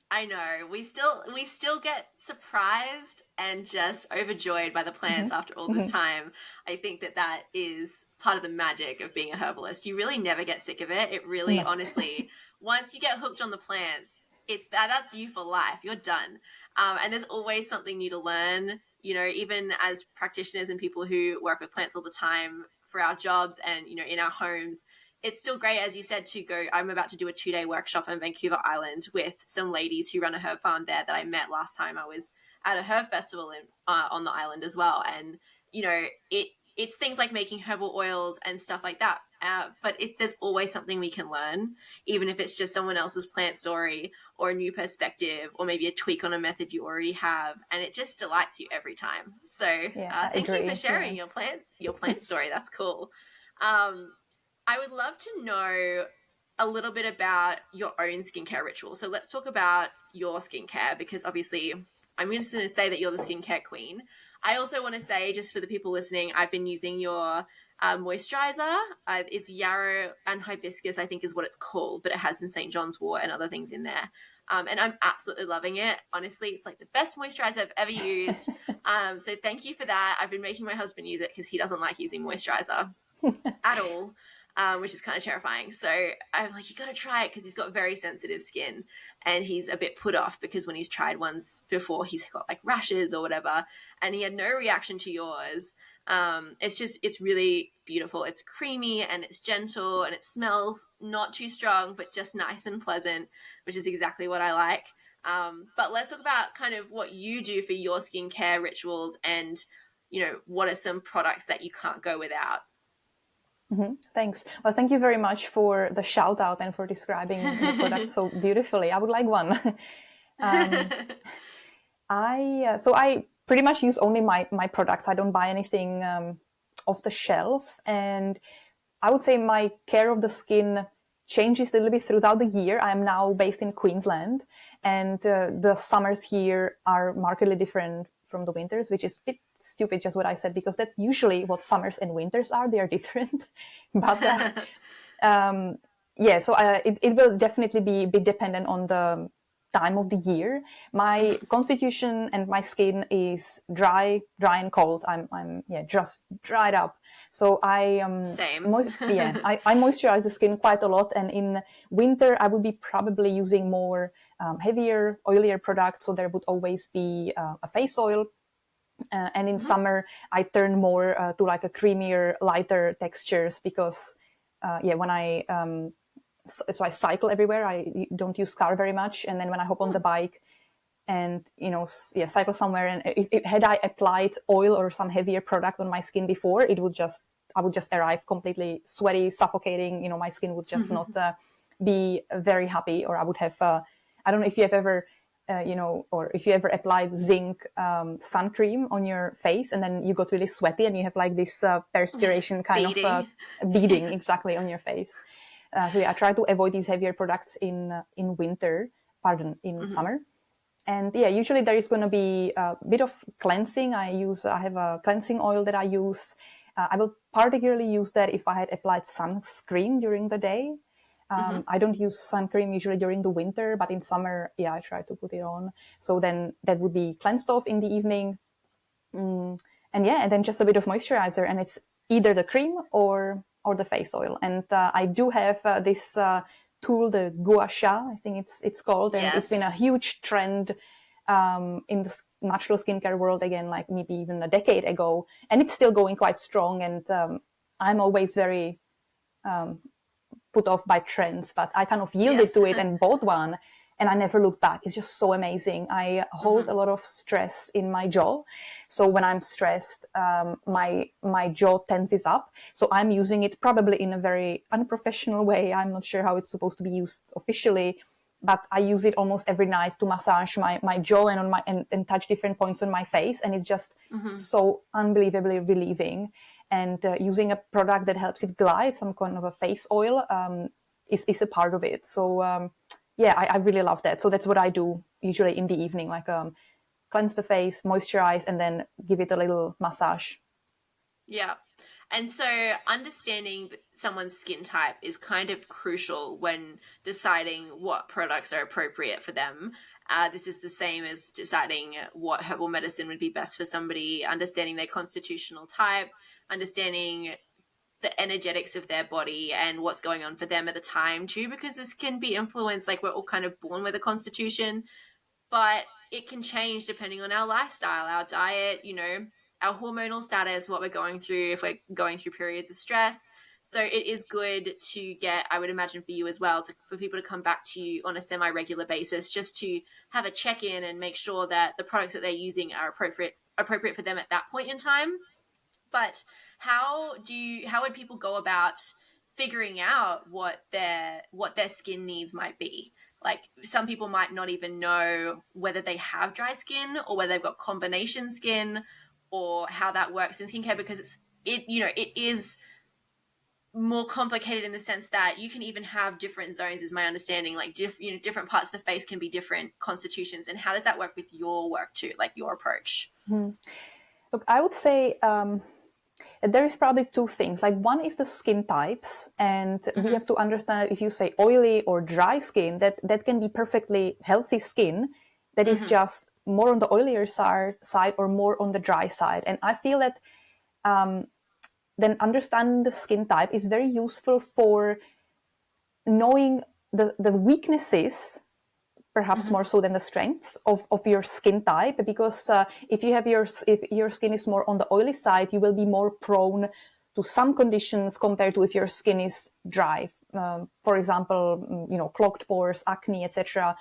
I know. We still get surprised and just overjoyed by the plants after all this time. I think that is part of the magic of being a herbalist. You really never get sick of it. It really, honestly, once you get hooked on the plants, that's you for life. You're done. And there's always something new to learn. Even as practitioners and people who work with plants all the time for our jobs and, in our homes, it's still great, as you said, to go. I'm about to do a 2-day workshop on Vancouver Island with some ladies who run a herb farm there that I met last time I was at a herb festival on the island as well. And, it's things like making herbal oils and stuff like that. But there's always something we can learn, even if it's just someone else's plant story or a new perspective or maybe a tweak on a method you already have. And it just delights you every time. So thank you for sharing your plant story. That's cool. I would love to know a little bit about your own skincare ritual. So let's talk about your skincare, because obviously I'm just going to say that you're the skincare queen. I also want to say, just for the people listening, I've been using your moisturizer. It's yarrow and hibiscus, I think is what it's called, but it has some St. John's wort and other things in there. And I'm absolutely loving it. Honestly, it's like the best moisturizer I've ever used. So thank you for that. I've been making my husband use it because he doesn't like using moisturizer at all. Which is kind of terrifying. So I'm like, you got to try it, because he's got very sensitive skin and he's a bit put off because when he's tried ones before, he's got like rashes or whatever, and he had no reaction to yours. It's really beautiful. It's creamy and it's gentle and it smells not too strong, but just nice and pleasant, which is exactly what I like. But let's talk about kind of what you do for your skincare rituals and, what are some products that you can't go without? Thanks. Well, thank you very much for the shout out and for describing the product so beautifully. I would like one. I pretty much use only my products. I don't buy anything off the shelf. And I would say my care of the skin changes a little bit throughout the year. I am now based in Queensland, and the summers here are markedly different from the winters, which is a bit stupid, just what I said, because that's usually what summers and winters are. They are different. But it will definitely be a bit dependent on the time of the year. My constitution and my skin is dry and cold. I'm just dried up. So I same. I moisturize the skin quite a lot, and in winter I would be probably using more heavier, oilier products. So there would always be a face oil. And in summer, I turn more to like a creamier, lighter textures because, when so I cycle everywhere. I don't use car very much. And then when I hop on the bike and, cycle somewhere, and had I applied oil or some heavier product on my skin before, I would just arrive completely sweaty, suffocating. My skin would just not be very happy, or I would have, I don't know if you have ever or if you ever applied zinc sun cream on your face and then you got really sweaty and you have like this perspiration kind Beading. of beading exactly on your face. So yeah, I try to avoid these heavier products in summer. And yeah, usually there is going to be a bit of cleansing. I have a cleansing oil that I use. I will particularly use that if I had applied sunscreen during the day. I don't use sun cream usually during the winter, but in summer, yeah, I try to put it on. So then that would be cleansed off in the evening. And then just a bit of moisturizer, and it's either the cream or the face oil. And I do have this tool, the gua sha, I think it's called, and it's been a huge trend in the natural skincare world again, like maybe even a decade ago, and it's still going quite strong. And I'm always very put off by trends, but I kind of yielded to it and bought one, and I never looked back. It's just so amazing. I hold a lot of stress in my jaw. So when I'm stressed, my jaw tenses up. So I'm using it probably in a very unprofessional way. I'm not sure how it's supposed to be used officially, but I use it almost every night to massage my jaw and touch different points on my face. And it's just so unbelievably relieving. And using a product that helps it glide, some kind of a face oil, is a part of it. So I really love that. So that's what I do usually in the evening, like cleanse the face, moisturize, and then give it a little massage. Yeah. And so understanding someone's skin type is kind of crucial when deciding what products are appropriate for them. This is the same as deciding what herbal medicine would be best for somebody, understanding their constitutional type, understanding the energetics of their body and what's going on for them at the time too, because this can be influenced, like we're all kind of born with a constitution, but it can change depending on our lifestyle, our diet, our hormonal status, what we're going through, if we're going through periods of stress. So it is good to get, I would imagine for you as well, for people to come back to you on a semi-regular basis, just to have a check-in and make sure that the products that they're using are appropriate for them at that point in time. But how would people go about figuring out what their skin needs might be? Like some people might not even know whether they have dry skin or whether they've got combination skin or how that works in skincare, because it is more complicated in the sense that you can even have different zones, is my understanding, like different parts of the face can be different constitutions. And how does that work with your work too, like your approach? Look, I would say there is probably two things. Like one is the skin types, and we have to understand if you say oily or dry skin, that can be perfectly healthy skin that is just more on the oilier side or more on the dry side. And I feel that then understanding the skin type is very useful for knowing the weaknesses, perhaps more so than the strengths of your skin type, because if your skin is more on the oily side, you will be more prone to some conditions compared to if your skin is dry. For example, clogged pores, acne, etc.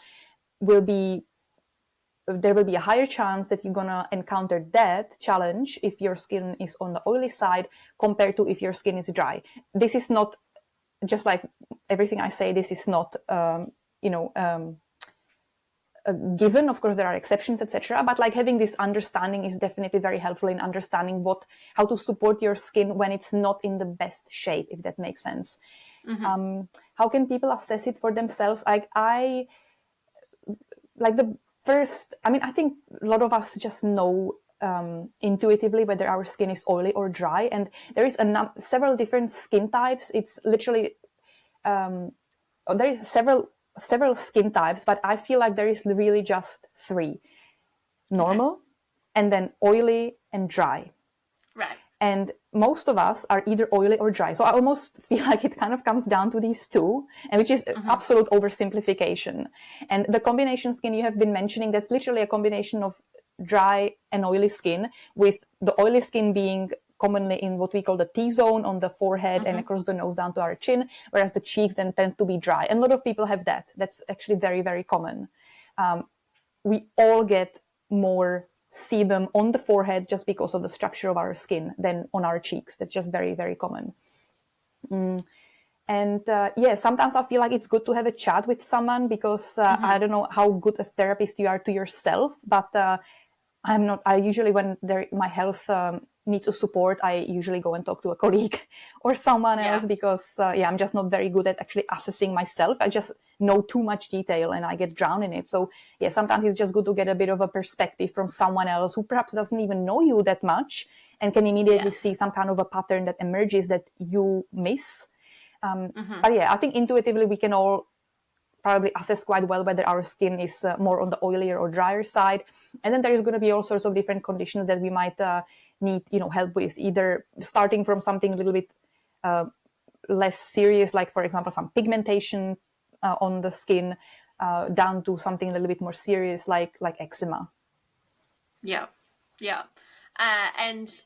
There will be a higher chance that you're gonna encounter that challenge if your skin is on the oily side compared to if your skin is dry. This is not, just like everything I say, this is not given. Of course there are exceptions, etc., but like having this understanding is definitely very helpful in understanding how to support your skin when it's not in the best shape, if that makes sense. How can people assess it for themselves? I think a lot of us just know intuitively whether our skin is oily or dry, and there is several different skin types. It's literally there is several skin types, but I feel like there is really just three: normal, and then oily and dry. Right. And most of us are either oily or dry. So I almost feel like it kind of comes down to these two, and which is absolute oversimplification. And the combination skin you have been mentioning, that's literally a combination of dry and oily skin, with the oily skin being commonly in what we call the T-zone on the forehead and across the nose down to our chin, whereas the cheeks then tend to be dry. And a lot of people have that. That's actually very, very common. We all get more sebum on the forehead just because of the structure of our skin than on our cheeks. That's just very, very common. And yeah, sometimes I feel like it's good to have a chat with someone because I don't know how good a therapist you are to yourself, but I'm not. I usually, when my health needs a support, I usually go and talk to a colleague or someone else because I'm just not very good at actually assessing myself. I just know too much detail and I get drowned in it. So yeah, sometimes it's just good to get a bit of a perspective from someone else who perhaps doesn't even know you that much and can immediately see some kind of a pattern that emerges that you miss. But yeah, I think intuitively we can all probably assess quite well whether our skin is more on the oilier or drier side. And then there's going to be all sorts of different conditions that we might need, help with, either starting from something a little bit less serious, like, for example, some pigmentation on the skin, down to something a little bit more serious, like eczema. Yeah. And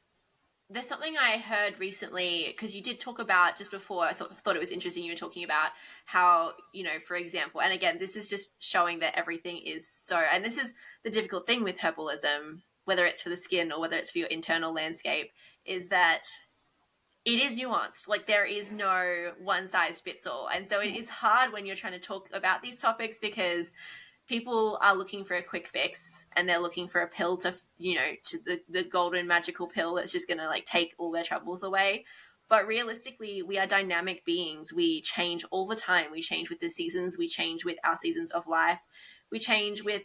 there's something I heard recently, because you did talk about just before, I thought it was interesting, you were talking about how, for example, and again, this is just showing that everything is and this is the difficult thing with herbalism, whether it's for the skin or whether it's for your internal landscape, is that it is nuanced. Like, there is no one size fits all. And so it is hard when you're trying to talk about these topics because people are looking for a quick fix and they're looking for a pill to the golden magical pill that's just going to like take all their troubles away. But realistically, we are dynamic beings. We change all the time. We change with the seasons. We change with our seasons of life. We change with,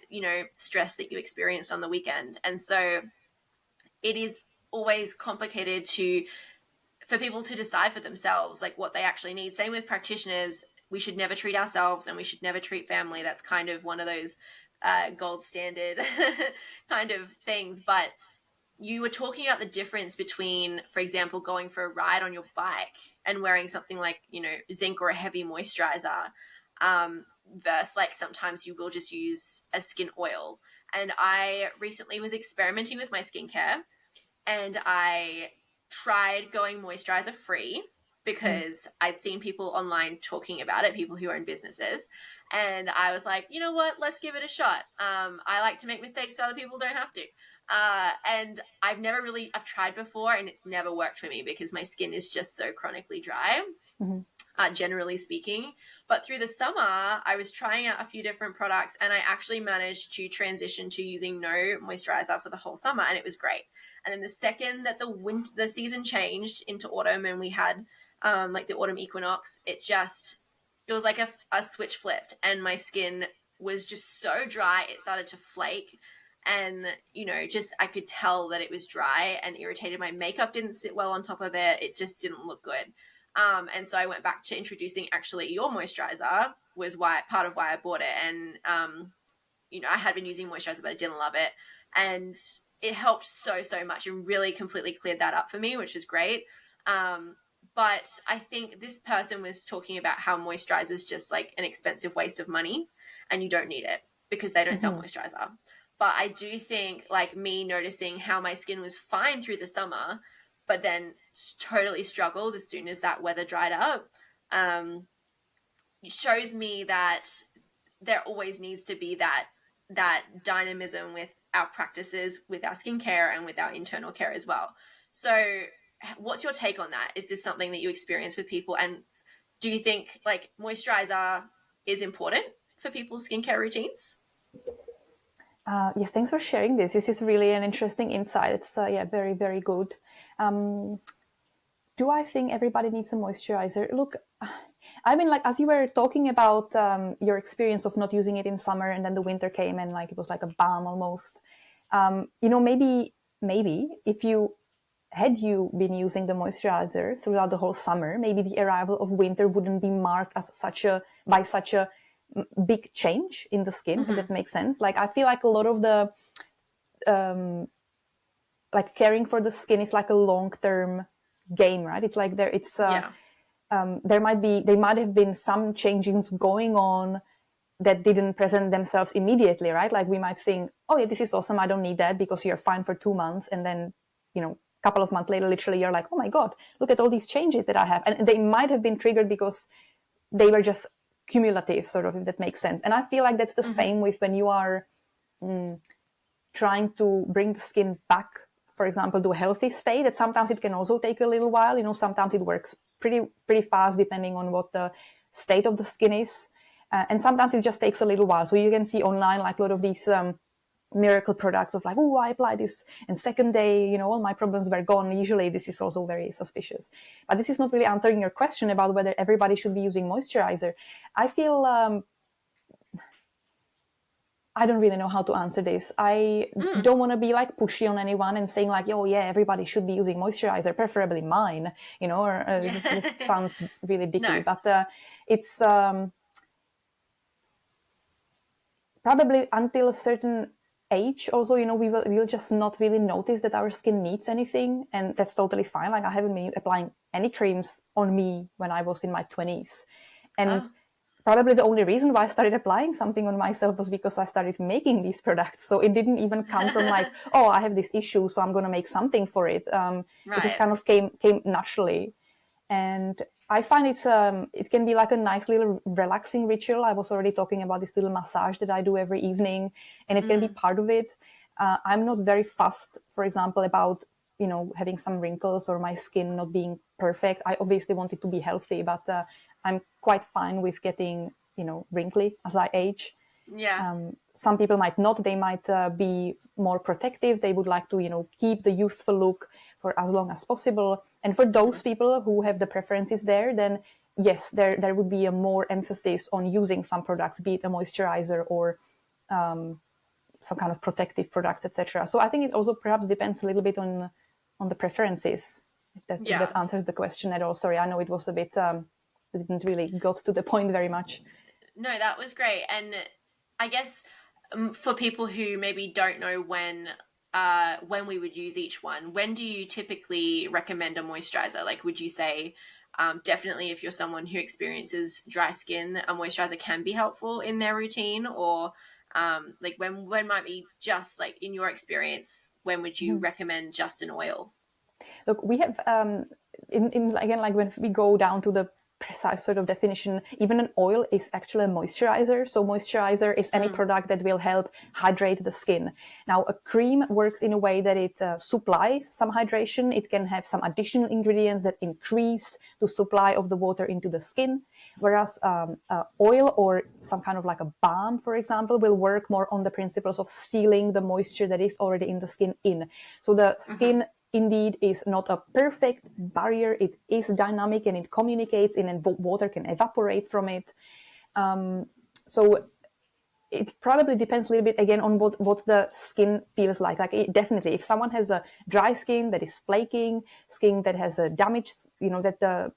stress that you experienced on the weekend. And so it is always complicated for people to decide for themselves, like, what they actually need. Same with practitioners. We should never treat ourselves and we should never treat family. That's kind of one of those gold standard kind of things. But you were talking about the difference between, for example, going for a ride on your bike and wearing something like, zinc or a heavy moisturizer, versus like sometimes you will just use a skin oil. And I recently was experimenting with my skincare and I tried going moisturizer free because I'd seen people online talking about it, people who own businesses. And I was like, you know what, let's give it a shot. I like to make mistakes so other people don't have to. And I've tried before and it's never worked for me because my skin is just so chronically dry. Generally speaking. But through the summer, I was trying out a few different products and I actually managed to transition to using no moisturizer for the whole summer, and it was great. And then the second that the season changed into autumn and we had like the autumn equinox, it was like a switch flipped and my skin was just so dry. It started to flake and, I could tell that it was dry and irritated. My makeup didn't sit well on top of it. It just didn't look good. And so I went back to introducing actually your moisturizer, was part of why I bought it. And, I had been using moisturizer, but I didn't love it. And it helped so much and really completely cleared that up for me, which is great. But I think this person was talking about how moisturizer is just like an expensive waste of money and you don't need it because they don't sell moisturizer. But I do think, like, me noticing how my skin was fine through the summer, but then totally struggled as soon as that weather dried up, shows me that there always needs to be that dynamism with our practices, with our skincare and with our internal care as well. So what's your take on that? Is this something that you experience with people? And do you think like moisturizer is important for people's skincare routines? Yeah, thanks for sharing this. This is really an interesting insight. It's very, very good. Do I think everybody needs a moisturizer? Look, I mean, like, as you were talking about your experience of not using it in summer and then the winter came and like it was like a balm almost. Maybe if you been using the moisturizer throughout the whole summer, maybe the arrival of winter wouldn't be marked as such a big change in the skin, if that makes sense. Like, I feel like a lot of the like caring for the skin is like a long-term game, right? It's like there might have been some changes going on that didn't present themselves immediately, right? Like, we might think, oh yeah, this is awesome, I don't need that, because you're fine for 2 months, and then a couple of months later, literally, you're like, oh my god, look at all these changes that I have. And they might have been triggered because they were just cumulative, sort of, if that makes sense. And I feel like that's the same with when you are trying to bring the skin back, for example, to a healthy state, that sometimes it can also take a little while. Sometimes it works pretty fast depending on what the state of the skin is. And sometimes it just takes a little while. So you can see online like a lot of these miracle products of like, oh, I applied this and second day, all my problems were gone. Usually this is also very suspicious. But this is not really answering your question about whether everybody should be using moisturizer. I feel I don't really know how to answer this. I don't want to be like pushy on anyone and saying like, oh yeah, everybody should be using moisturizer, preferably mine, or this sounds really dicky. No. But it's probably until a certain age also, we'll just not really notice that our skin needs anything, and that's totally fine. Like I haven't been applying any creams on me when I was in my 20s, and probably the only reason why I started applying something on myself was because I started making these products. So it didn't even come from like, oh, I have this issue, so I'm going to make something for it. Right. It just kind of came naturally. And I find it can be like a nice little relaxing ritual. I was already talking about this little massage that I do every evening, and it can be part of it. I'm not very fussed, for example, about, having some wrinkles or my skin not being perfect. I obviously want it to be healthy, but I'm quite fine with getting, wrinkly as I age. Yeah. Some people might not. They might be more protective. They would like to, keep the youthful look for as long as possible. And for those people who have the preferences there, then yes, there would be a more emphasis on using some products, be it a moisturizer or some kind of protective products, etc. So I think it also perhaps depends a little bit on the preferences. If that answers the question at all. Sorry, I know it was a bit didn't really got to the point very much. No, that was great. And I guess for people who maybe don't know when we would use each one, when do you typically recommend a moisturizer? Like, would you say definitely if you're someone who experiences dry skin, a moisturizer can be helpful in their routine? Or like when might be just like in your experience, when would you recommend just an oil? Look, we have again, like when we go down to the precise sort of definition, even an oil is actually a moisturizer. So moisturizer is any product that will help hydrate the skin. Now, a cream works in a way that it supplies some hydration. It can have some additional ingredients that increase the supply of the water into the skin. Whereas oil or some kind of like a balm, for example, will work more on the principles of sealing the moisture that is already in the skin in. So the skin indeed is not a perfect barrier. It is dynamic and it communicates and water can evaporate from it. So it probably depends a little bit again on what the skin feels like. Like definitely, if someone has a dry skin that is flaking, skin that has a damage, that the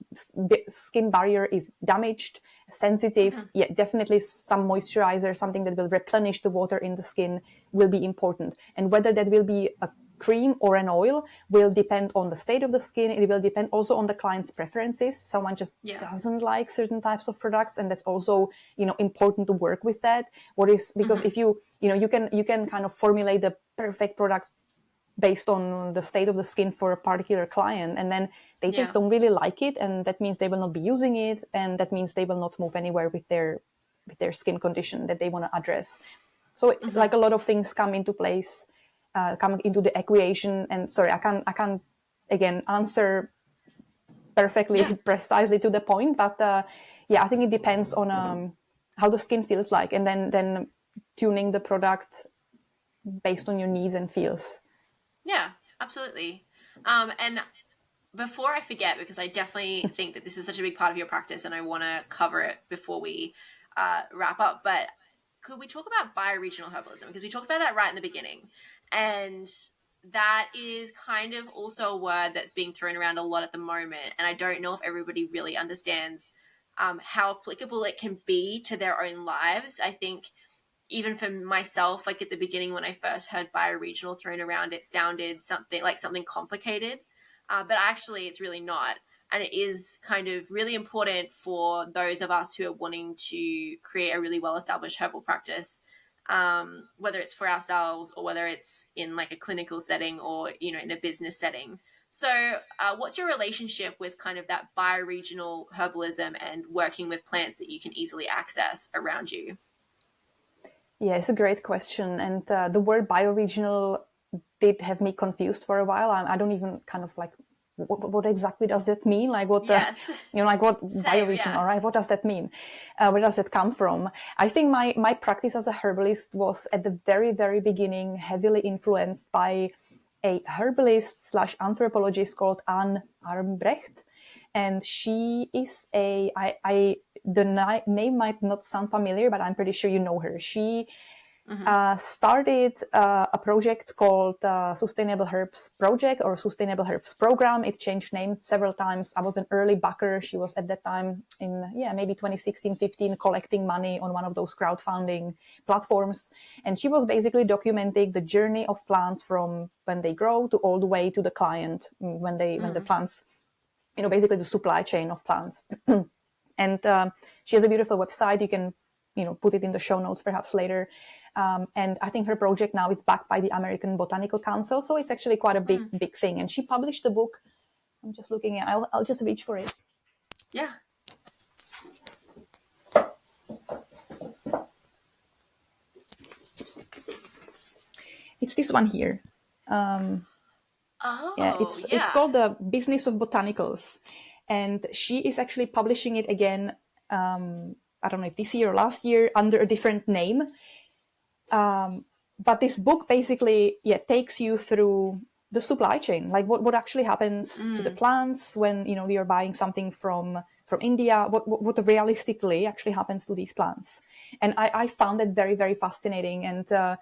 skin barrier is damaged, sensitive, definitely some moisturizer, something that will replenish the water in the skin will be important. And whether that will be a cream or an oil will depend on the state of the skin. It will depend also on the client's preferences. Someone just doesn't like certain types of products, and that's also important to work with that. Because if you can kind of formulate the perfect product based on the state of the skin for a particular client, and then they just don't really like it, and that means they will not be using it, and that means they will not move anywhere with their skin condition that they want to address. So like a lot of things come into place. Come into the equation, and sorry, I can't again answer perfectly precisely to the point, but I think it depends on how the skin feels like, and then tuning the product based on your needs and feels. Yeah, absolutely. And before I forget, because I definitely think that this is such a big part of your practice, and I want to cover it before we wrap up, but could we talk about bioregional herbalism? Because we talked about that right in the beginning. And that is kind of also a word that's being thrown around a lot at the moment. And I don't know if everybody really understands how applicable it can be to their own lives. I think even for myself, like at the beginning when I first heard bioregional thrown around, it sounded something complicated. But actually it's really not. And it is kind of really important for those of us who are wanting to create a really well-established herbal practice, whether it's for ourselves or whether it's in like a clinical setting or, in a business setting. So what's your relationship with kind of that bioregional herbalism and working with plants that you can easily access around you? Yeah, it's a great question. And the word bioregional did have me confused for a while. I don't even kind of like what exactly does that mean? Like what, yes. Like what Same, bioregional, yeah. right? What does that mean? Where does it come from? I think my practice as a herbalist was at the very, very beginning heavily influenced by a herbalist / anthropologist called Anne Armbrecht. And she is the name might not sound familiar, but I'm pretty sure you know her. She started a project called Sustainable Herbs Project or Sustainable Herbs Program. It changed name several times. I was an early backer. She was at that time in, maybe 2016, 15, collecting money on one of those crowdfunding platforms. And she was basically documenting the journey of plants from when they grow to all the way to the client, when the plants, basically the supply chain of plants. And she has a beautiful website. You can, put it in the show notes perhaps later. And I think her project now is backed by the American Botanical Council. So it's actually quite a big thing. And she published a book. I'm just looking at, I'll just reach for it. Yeah. It's this one here. It's called The Business of Botanicals. And she is actually publishing it again, I don't know if this year or last year, under a different name. But this book basically, takes you through the supply chain, like what actually happens to the plants when, you're buying something from India, what realistically actually happens to these plants. And I found that very, very fascinating. And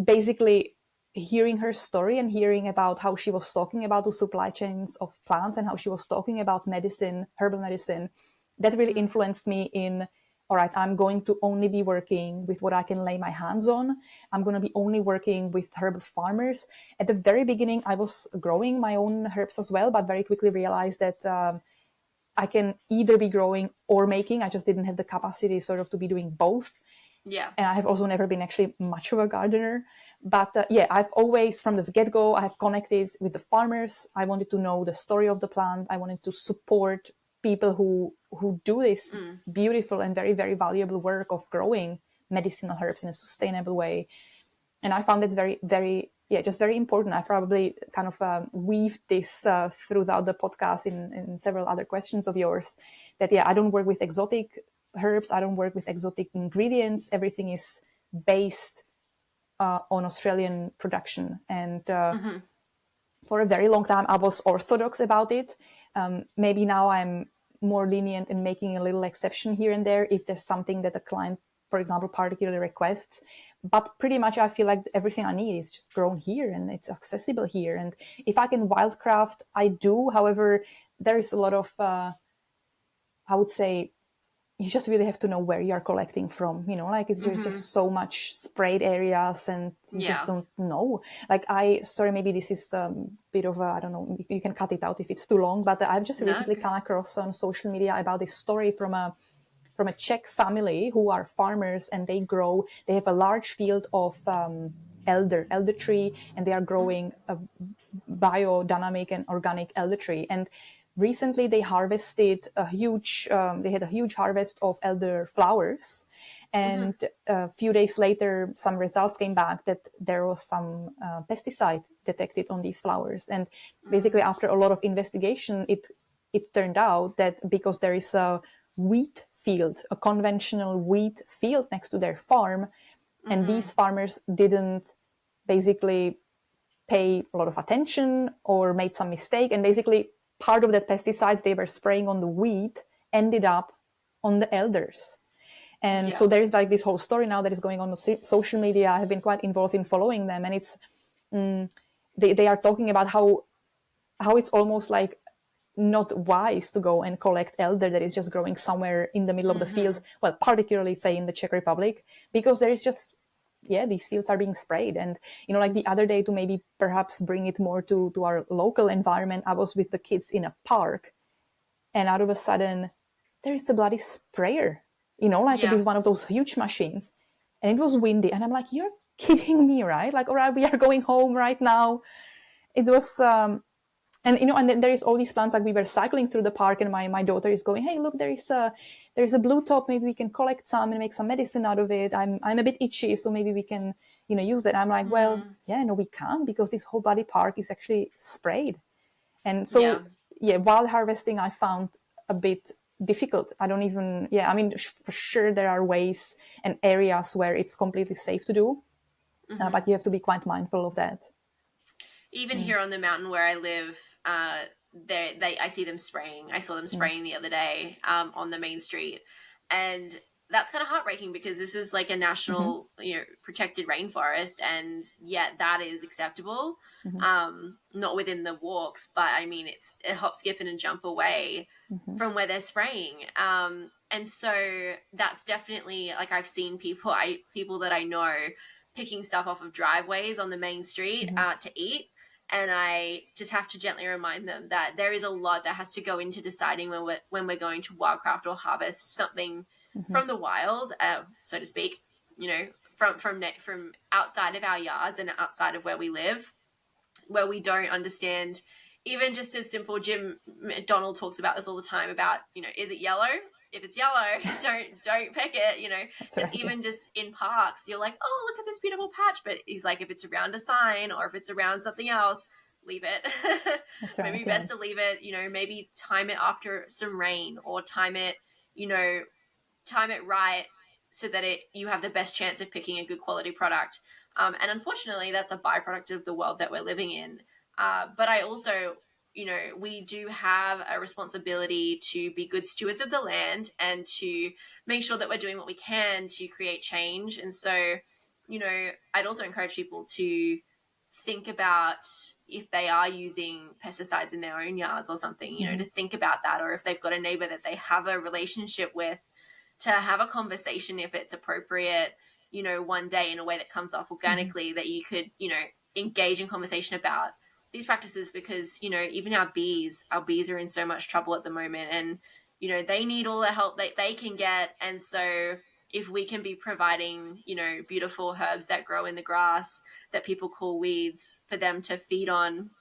basically hearing her story and hearing about how she was talking about the supply chains of plants and how she was talking about medicine, herbal medicine, that really influenced me in, all right, I'm going to only be working with what I can lay my hands on. I'm going to be only working with herbal farmers. At the very beginning, I was growing my own herbs as well, but very quickly realized that I can either be growing or making. I just didn't have the capacity sort of to be doing both. Yeah. And I have also never been actually much of a gardener. But I've always, from the get-go, I have connected with the farmers. I wanted to know the story of the plant. I wanted to support people who do this beautiful and very, very valuable work of growing medicinal herbs in a sustainable way. And I found it very, very, just very important. I probably kind of weaved this throughout the podcast in several other questions of yours, that, I don't work with exotic herbs. I don't work with exotic ingredients. Everything is based on Australian production. And for a very long time, I was orthodox about it. Maybe now I'm more lenient in making a little exception here and there if there's something that a client, for example, particularly requests. But pretty much I feel like everything I need is just grown here and it's accessible here. And if I can wildcraft, I do. However, there is a lot of, I would say, you just really have to know where you are collecting from, like it's just so much sprayed areas and you just don't know. Like sorry, maybe this is a bit of I don't know, you can cut it out if it's too long, but I've just recently come across on social media about this story from a Czech family who are farmers, and they have a large field of elder tree, and they are growing a biodynamic and organic elder tree. And recently they harvested they had a huge harvest of elder flowers. And a few days later, some results came back that there was some pesticide detected on these flowers. And basically after a lot of investigation, it turned out that because there is a wheat field, a conventional wheat field next to their farm, and these farmers didn't basically pay a lot of attention or made some mistake, and basically part of that pesticides they were spraying on the wheat ended up on the elders. And so there is like this whole story now that is going on social media. I have been quite involved in following them, and it's they are talking about how it's almost like not wise to go and collect elder that is just growing somewhere in the middle of the field, well, particularly say in the Czech Republic, because there is just these fields are being sprayed. And like the other day, to maybe perhaps bring it more to our local environment, I was with the kids in a park, and out of a sudden there is a bloody sprayer, it is one of those huge machines, and it was windy, and I'm like, you're kidding me, right? Like, all right, we are going home right now. It was and then there is all these plants. Like, we were cycling through the park, and my daughter is going, hey, look, there's a blue top, maybe we can collect some and make some medicine out of it. I'm a bit itchy, so maybe we can use that. I'm like, well, no, we can't, because this whole bloody park is actually sprayed. And so, wild harvesting I found a bit difficult. I don't even, I mean, for sure there are ways and areas where it's completely safe to do, but you have to be quite mindful of that. Even here on the mountain where I live, I see them spraying. I saw them spraying the other day on the main street, and that's kind of heartbreaking because this is like a national, protected rainforest, and yet that is acceptable. Not within the walks, but I mean, it's a hop, skip, and a jump away from where they're spraying. And so that's definitely, like, I've seen people that I know picking stuff off of driveways on the main street to eat. And I just have to gently remind them that there is a lot that has to go into deciding when we're going to wildcraft or harvest something from the wild, so to speak, from outside of our yards and outside of where we live, where we don't understand even just as simple. Jim McDonald talks about this all the time about, is it yellow? If it's yellow, don't pick it, Right. Even just in parks, you're like, oh, look at this beautiful patch. But he's like, if it's around a sign or if it's around something else, leave it. That's right, Maybe best to leave it, maybe time it after some rain, or time it right so that you have the best chance of picking a good quality product. And unfortunately, that's a byproduct of the world that we're living in. But I also, we do have a responsibility to be good stewards of the land and to make sure that we're doing what we can to create change. And so, I'd also encourage people to think about if they are using pesticides in their own yards or something, to think about that, or if they've got a neighbor that they have a relationship with, to have a conversation if it's appropriate, one day in a way that comes off organically, that you could, engage in conversation about these practices, because, even our bees are in so much trouble at the moment, and, they need all the help that they can get. And so if we can be providing, beautiful herbs that grow in the grass that people call weeds for them to feed on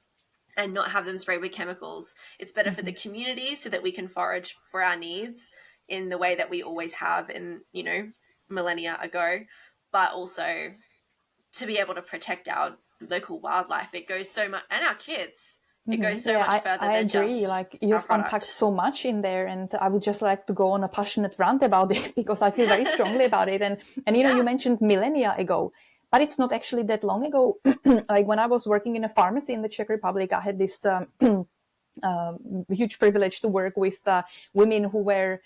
and not have them sprayed with chemicals, it's better for the community so that we can forage for our needs in the way that we always have in, millennia ago, but also to be able to protect our local wildlife. It goes so much, and our kids, it goes so much further I than agree. just like, you've unpacked so much in there, and I would just like to go on a passionate rant about this because I feel very strongly about it. And you mentioned millennia ago, but it's not actually that long ago. Like, when I was working in a pharmacy in the Czech Republic, I had this huge privilege to work with women who were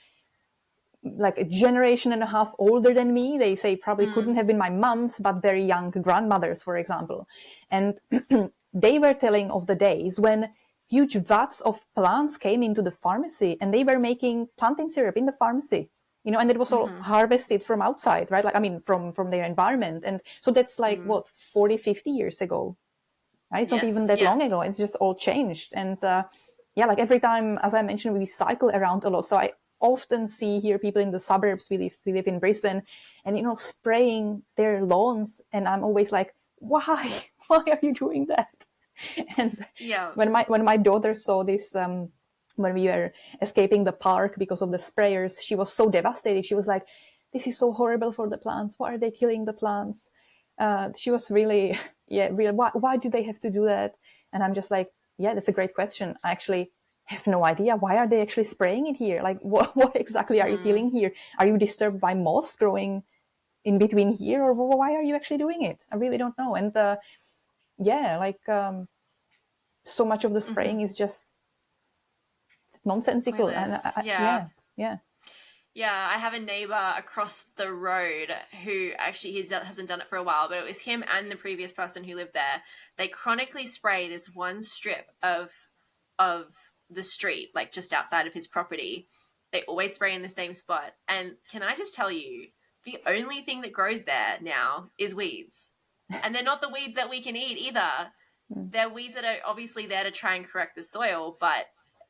like a generation and a half older than me. They say probably couldn't have been my moms, but very young grandmothers, for example. And they were telling of the days when huge vats of plants came into the pharmacy and they were making plantain syrup in the pharmacy, and it was all harvested from outside, right? Like, I mean, from their environment. And so that's like, 40, 50 years ago, right? It's not even that long ago. It's just all changed. And like, every time, as I mentioned, we cycle around a lot. So I often see here people in the suburbs. We live in Brisbane, and spraying their lawns, and I'm always like, why are you doing that? And when my daughter saw this, when we were escaping the park because of the sprayers, she was so devastated. She was like, this is so horrible for the plants. Why are they killing the plants? She was really, really, why do they have to do that? And I'm just like, that's a great question. I actually have no idea. Why are they actually spraying it here? Like, what exactly are you killing here? Are you disturbed by moss growing in between here, or why are you actually doing it? I really don't know. And so much of the spraying is just nonsensical. Pointless. And I have a neighbor across the road who actually hasn't done it for a while, but it was him and the previous person who lived there. They chronically spray this one strip of the street, like just outside of his property. They always spray in the same spot. And can I just tell you, the only thing that grows there now is weeds. And they're not the weeds that we can eat either. They're weeds that are obviously there to try and correct the soil, but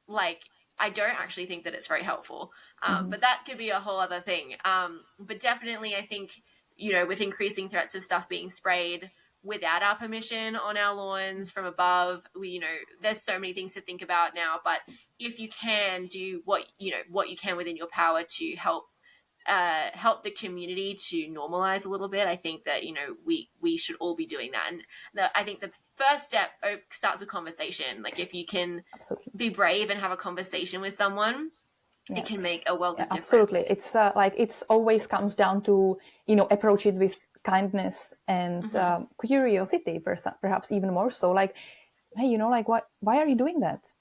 like, I don't actually think that it's very helpful. But that could be a whole other thing. But definitely, I think, with increasing threats of stuff being sprayed without our permission on our lawns from above, there's so many things to think about now. But if you can do what you can within your power to help the community to normalize a little bit, I think that, we should all be doing that. And I think the first step starts with conversation. Like if you can Absolutely. be brave and have a conversation with someone, it can make a world of difference. Absolutely. It's like it's always comes down to, approach it with kindness and curiosity, perhaps even more so. Like, hey, like, why are you doing that?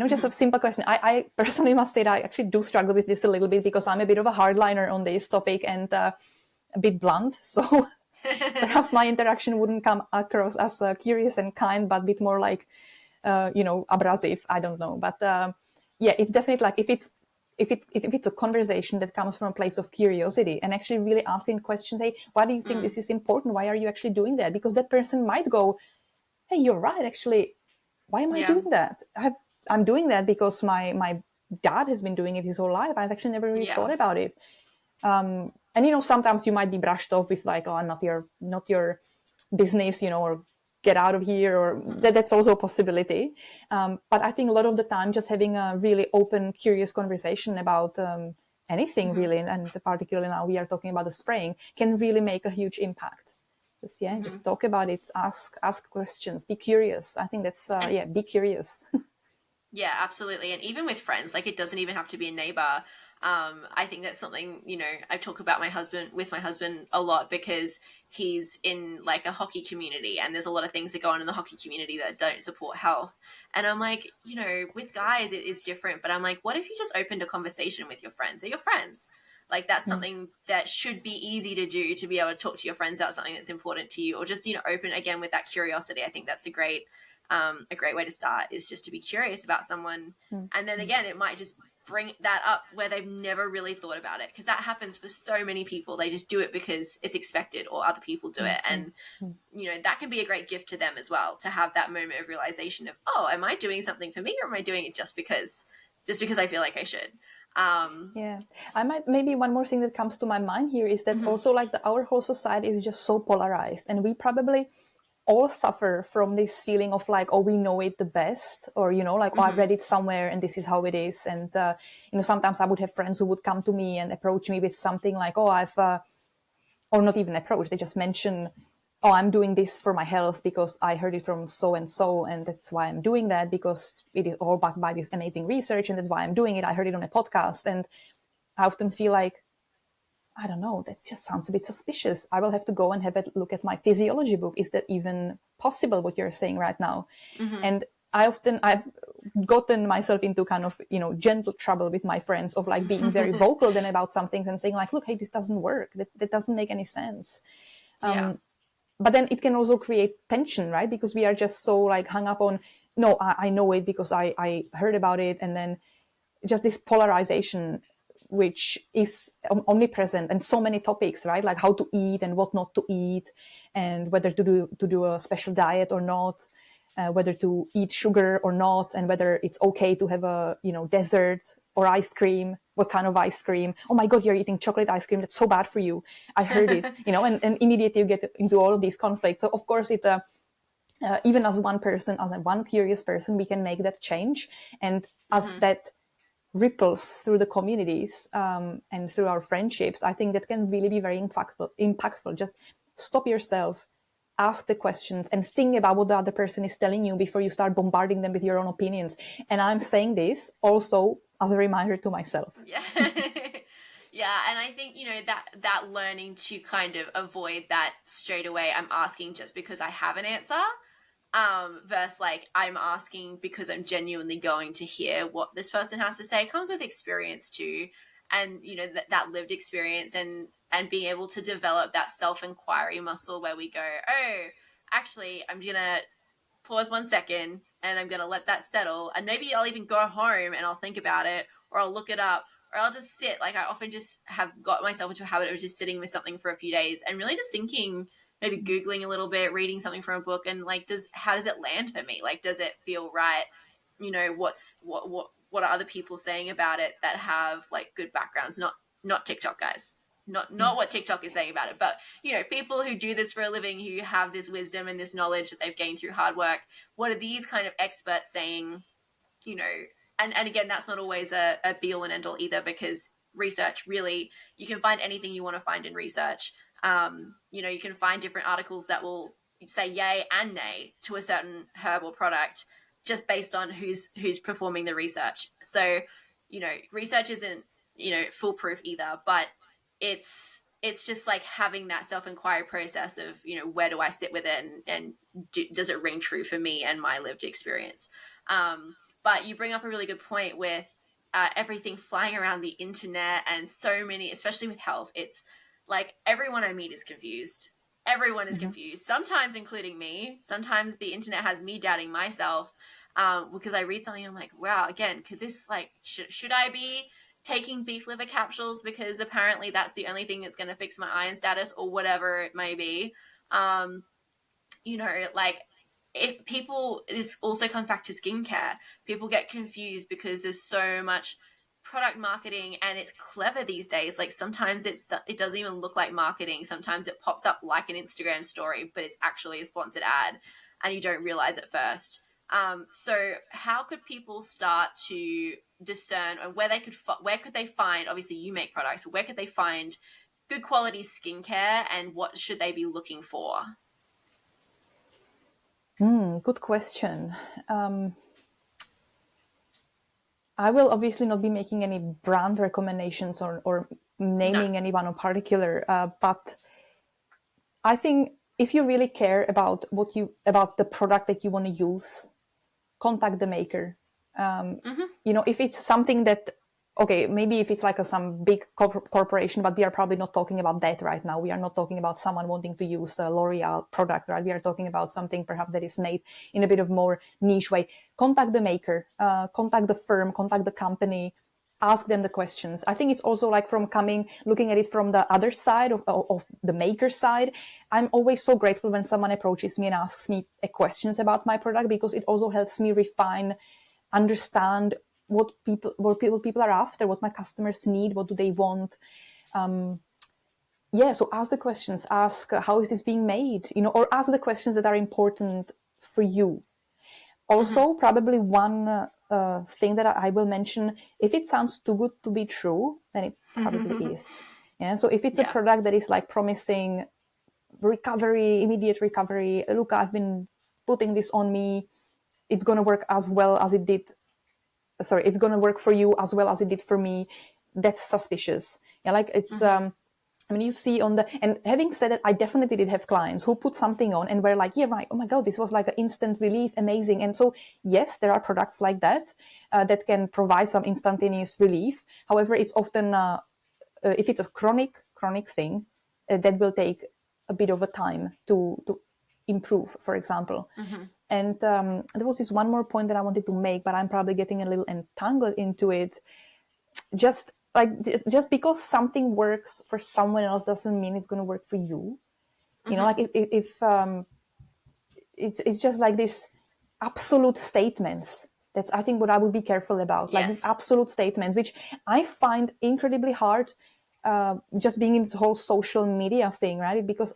Just a simple question. I personally must say that I actually do struggle with this a little bit because I'm a bit of a hardliner on this topic and a bit blunt. So perhaps my interaction wouldn't come across as curious and kind, but a bit more like, abrasive. I don't know. But it's definitely like if it's a conversation that comes from a place of curiosity and actually really asking questions, hey, why do you think this is important? Why are you actually doing that? Because that person might go, hey, you're right, actually. Why am I doing that? I'm doing that because my dad has been doing it his whole life. I've actually never really thought about it. And sometimes you might be brushed off with like, oh, not your business, or get out of here, or that's also a possibility. But I think a lot of the time, just having a really open, curious conversation about anything really, and particularly now we are talking about the spraying, can really make a huge impact. Just talk about it, ask questions, be curious. I think that's be curious. Yeah, absolutely. And even with friends, like it doesn't even have to be a neighbor. I think that's something, I talk about my husband a lot because he's in like a hockey community and there's a lot of things that go on in the hockey community that don't support health. And I'm like, with guys, it is different, but I'm like, what if you just opened a conversation with your friends? They're your friends. Like that's something that should be easy to do, to be able to talk to your friends about something that's important to you, or just, open again with that curiosity. I think that's a great way to start, is just to be curious about someone. And then again, it might just bring that up where they've never really thought about it, because that happens for so many people. They just do it because it's expected or other people do it. And that can be a great gift to them as well, to have that moment of realization of, oh, am I doing something for me, or am I doing it just because I feel like I should? I might, maybe one more thing that comes to my mind here is that also like our whole society is just so polarized, and we probably all suffer from this feeling of like, oh, we know it the best, or like, oh, I read it somewhere and this is how it is. And sometimes I would have friends who would come to me and approach me with something like, oh, I've or not even approach, they just mention, oh, I'm doing this for my health because I heard it from so and so, and that's why I'm doing that, because it is all backed by this amazing research, and that's why I'm doing it. I heard it on a podcast. And I often feel like, I don't know, that just sounds a bit suspicious. I will have to go and have a look at my physiology book. Is that even possible, what you're saying right now? And I've gotten myself into kind of, gentle trouble with my friends of like being very vocal then about some things and saying like, look, hey, this doesn't work. That doesn't make any sense. But then it can also create tension, right? Because we are just so like hung up on, no, I know it because I heard about it. And then just this polarization, which is omnipresent, and so many topics, right? Like how to eat and what not to eat, and whether to do a special diet or not, whether to eat sugar or not, and whether it's okay to have a dessert or ice cream. What kind of ice cream? Oh my God, you're eating chocolate ice cream. That's so bad for you. I heard it, and immediately you get into all of these conflicts. So of course it. Even as one person, as one curious person, we can make that change, and as that ripples through the communities and through our friendships, I think that can really be very impactful. Just stop yourself, ask the questions, and think about what the other person is telling you before you start bombarding them with your own opinions. And I'm saying this also as a reminder to myself. Yeah, and I think, that learning to kind of avoid that straight away, I'm asking just because I have an answer, versus like I'm asking because I'm genuinely going to hear what this person has to say, comes with experience too. And, that lived experience and being able to develop that self-inquiry muscle where we go, oh, actually, I'm going to pause 1 second and I'm going to let that settle. And maybe I'll even go home and I'll think about it, or I'll look it up, or I'll just sit. Like I often just have got myself into a habit of just sitting with something for a few days and really just thinking, maybe Googling a little bit, reading something from a book, and like, how does it land for me? Like, does it feel right? What are other people saying about it that have like good backgrounds? Not TikTok guys, not what TikTok is saying about it, but people who do this for a living, who have this wisdom and this knowledge that they've gained through hard work. What are these kind of experts saying? And again, that's not always a be all and end all either, because research, really, you can find anything you want to find in research. You can find different articles that will say yay and nay to a certain herbal product just based on who's performing the research. So, you know, research isn't, you know, foolproof either, but it's just like having that self-inquiry process of, you know, where do I sit with it, and does it ring true for me and my lived experience. But you bring up a really good point with everything flying around the internet, and so many, especially with health, it's like everyone I meet is confused. Everyone is confused, sometimes including me. Sometimes the internet has me doubting myself, because I read something and I'm like, wow, again, could this, like, should I be taking beef liver capsules because apparently that's the only thing that's going to fix my iron status, or whatever it may be. You know, like, if people, this also comes back to skincare. People get confused because there's so much product marketing, and it's clever these days. Like, sometimes it doesn't even look like marketing. Sometimes it pops up like an Instagram story, but it's actually a sponsored ad, and you don't realize it first. So how could people start to discern, or where could they find, obviously you make products, but where could they find good quality skincare, and what should they be looking for? Good question. I will obviously not be making any brand recommendations or naming anyone in particular, but I think if you really care about about the product that you want to use, contact the maker. You know, if it's something that, okay, maybe if it's like some big corporation, but we are probably not talking about that right now. We are not talking about someone wanting to use a L'Oreal product, right? We are talking about something perhaps that is made in a bit of more niche way. Contact the maker, contact the firm, contact the company, ask them the questions. I think it's also like looking at it from the other side of the maker side. I'm always so grateful when someone approaches me and asks me questions about my product, because it also helps me refine, understand what people are after, what my customers need, what do they want. So ask the questions, ask how is this being made, you know, or ask the questions that are important for you. Also, probably one thing that I will mention, if it sounds too good to be true, then it probably is. Yeah. So if it's a product that is like promising recovery, immediate recovery, look, I've been putting this on me, it's going to work as well as it did. Sorry, it's going to work for you as well as it did for me. That's suspicious. Yeah, like it's. I mean, you see and having said that, I definitely did have clients who put something on and were like, yeah, right, oh my God, this was like an instant relief, amazing. And so, yes, there are products like that that can provide some instantaneous relief. However, it's often, if it's a chronic thing, that will take a bit of a time to improve, for example. And there was this one more point that I wanted to make, but I'm probably getting a little entangled into it. Just because something works for someone else doesn't mean it's going to work for you. You know, like if it's just like this absolute statements. That's, I think, what I would be careful about. Like these absolute statements, which I find incredibly hard, just being in this whole social media thing, right? Because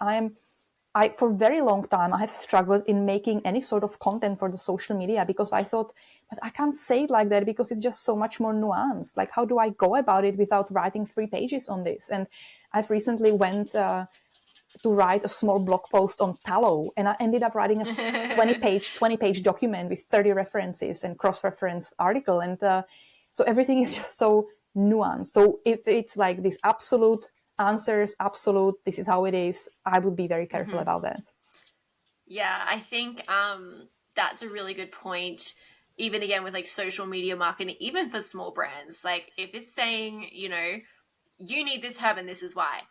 for a very long time, I have struggled in making any sort of content for the social media, because I thought, but I can't say it like that because it's just so much more nuanced. Like, how do I go about it without writing 3 pages on this? And I've recently went to write a small blog post on tallow, and I ended up writing a 20-page document with 30 references and cross-reference article. And so everything is just so nuanced. So if it's like this absolute answers, absolute, this is how it is, I would be very careful about that. Yeah, I think that's a really good point. Even again with like social media marketing, even for small brands, like if it's saying, you know, you need this herb and this is why,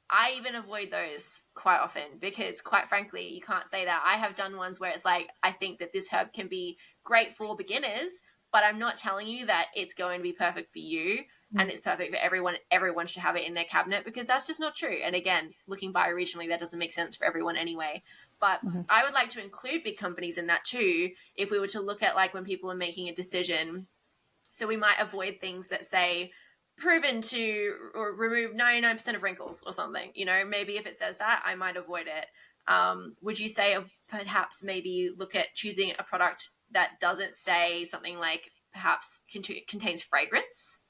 I even avoid those quite often, because quite frankly, you can't say that. I have done ones where it's like, I think that this herb can be great for beginners, but I'm not telling you that it's going to be perfect for you and it's perfect for everyone. Everyone should have it in their cabinet, because that's just not true. And again, looking bioregionally, that doesn't make sense for everyone anyway. But I would like to include big companies in that too, if we were to look at like when people are making a decision. So we might avoid things that say proven to or remove 99% of wrinkles or something. You know, maybe if it says that, I might avoid it. Would you say perhaps maybe look at choosing a product that doesn't say something like perhaps contains fragrance?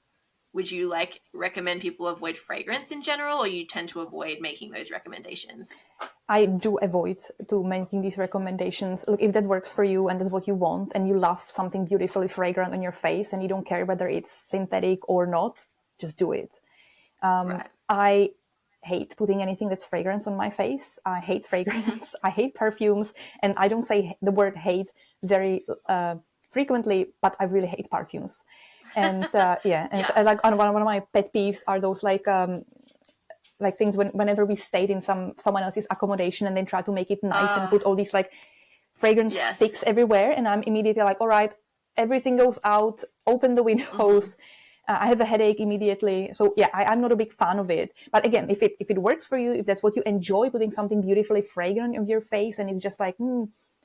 Would you like recommend people avoid fragrance in general, or you tend to avoid making those recommendations? I do avoid to making these recommendations. Look, if that works for you and that's what you want, and you love something beautifully fragrant on your face, and you don't care whether it's synthetic or not, just do it. Right. I hate putting anything that's fragrance on my face. I hate fragrance. I hate perfumes, and I don't say the word hate very frequently, but I really hate perfumes. And like one of my pet peeves are those like things whenever we stayed in someone else's accommodation and then try to make it nice and put all these like fragrance Yes. sticks everywhere, and I'm immediately like, all right, everything goes out, open the windows. I have a headache immediately. So yeah, I'm not a big fan of it. But again, if it works for you, if that's what you enjoy, putting something beautifully fragrant on your face, and it's just like,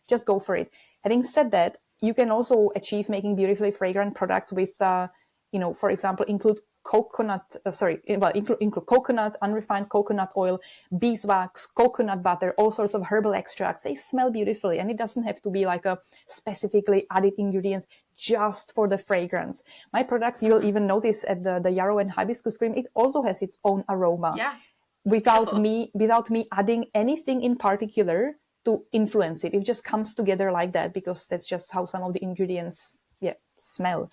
just go for it. Having said that, you can also achieve making beautifully fragrant products with, for example, include include coconut, unrefined coconut oil, beeswax, coconut butter, all sorts of herbal extracts. They smell beautifully, and it doesn't have to be like a specifically added ingredient just for the fragrance. My products, you'll even notice at the yarrow and hibiscus cream, it also has its own aroma. Yeah. Without me adding anything in particular to influence it. It just comes together like that, because that's just how some of the ingredients smell.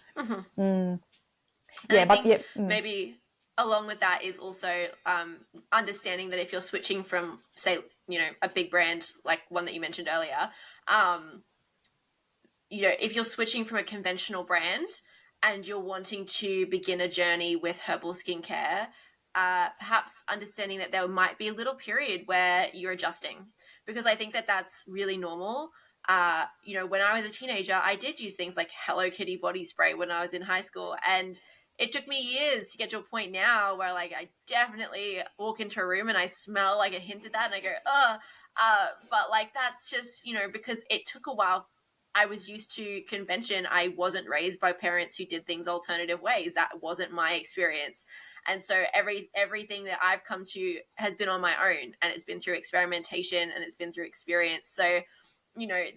Maybe along with that is also understanding that if you're switching from, say, a big brand like one that you mentioned earlier, if you're switching from a conventional brand and you're wanting to begin a journey with herbal skincare, perhaps understanding that there might be a little period where you're adjusting, because I think that that's really normal. When I was a teenager, I did use things like Hello Kitty body spray when I was in high school, and it took me years to get to a point now where like I definitely walk into a room and I smell like a hint of that and I go, ugh. But like that's just, because it took a while. I was used to convention. I wasn't raised by parents who did things alternative ways. That wasn't my experience. And so everything that I've come to has been on my own, and it's been through experimentation and it's been through experience. So,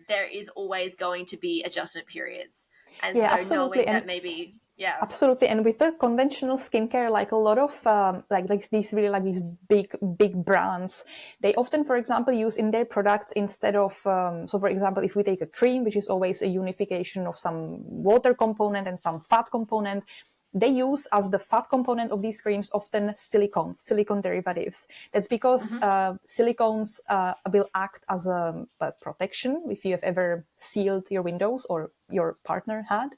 there is always going to be adjustment periods. And so absolutely. knowing that maybe, absolutely. And with the conventional skincare, like a lot of like these really like these big brands, they often, for example, use in their products instead of so for example, if we take a cream, which is always a unification of some water component and some fat component, they use as the fat component of these creams often silicone derivatives. That's because silicones will act as a protection. If you have ever sealed your windows, or your partner had,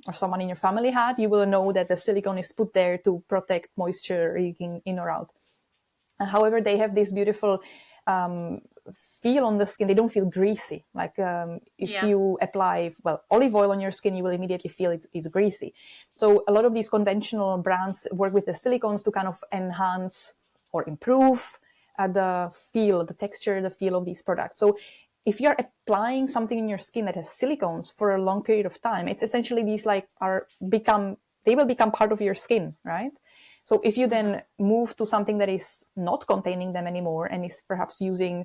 or someone in your family had, you will know that the silicone is put there to protect moisture leaking in or out. However, they have this beautiful feel on the skin. They don't feel greasy. Like if you apply olive oil on your skin, you will immediately feel it's greasy. So a lot of these conventional brands work with the silicones to kind of enhance or improve the feel, the texture, the feel of these products. So if you're applying something in your skin that has silicones for a long period of time, it's essentially these they will become part of your skin, right? So if you then move to something that is not containing them anymore and is perhaps using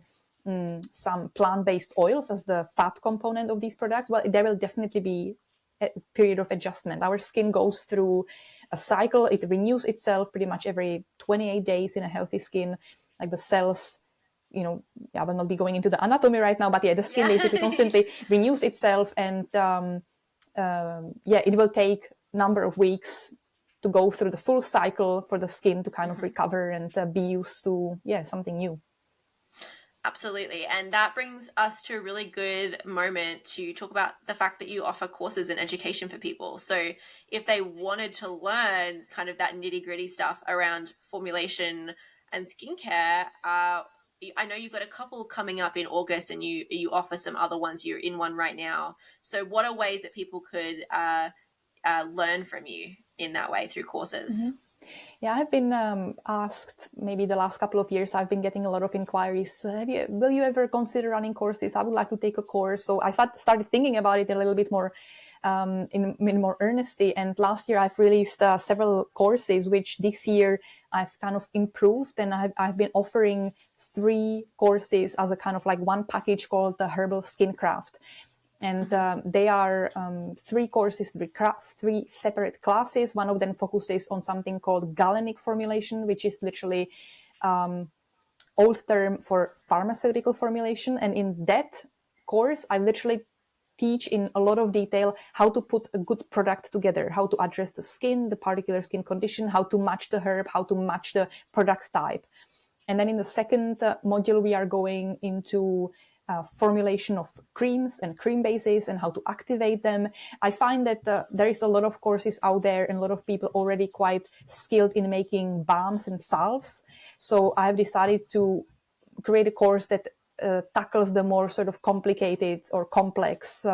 some plant-based oils as the fat component of these products, well, there will definitely be a period of adjustment. Our skin goes through a cycle. It renews itself pretty much every 28 days in a healthy skin. Like the cells, I will not be going into the anatomy right now, but the skin basically constantly renews itself. And it will take a number of weeks to go through the full cycle for the skin to kind of recover and be used to, something new. Absolutely. And that brings us to a really good moment to talk about the fact that you offer courses and education for people. So if they wanted to learn kind of that nitty-gritty stuff around formulation and skincare, I know you've got a couple coming up in August, and you offer some other ones. You're in one right now. So what are ways that people could learn from you in that way through courses? Yeah, I've been asked, maybe the last couple of years, I've been getting a lot of inquiries. Will you ever consider running courses? I would like to take a course. So I started thinking about it a little bit more in more earnesty. And last year I've released several courses, which this year I've kind of improved. And I've been offering 3 courses as a kind of like one package called the Herbal Skin Craft. And they are 3 courses, 3 separate classes. One of them focuses on something called galenic formulation, which is literally old term for pharmaceutical formulation. And in that course, I literally teach in a lot of detail how to put a good product together, how to address the skin, the particular skin condition, how to match the herb, how to match the product type. And then in the second module, we are going into formulation of creams and cream bases and how to activate them. I find that there is a lot of courses out there and a lot of people already quite skilled in making balms and salves. So I've decided to create a course that tackles the more sort of complicated or complex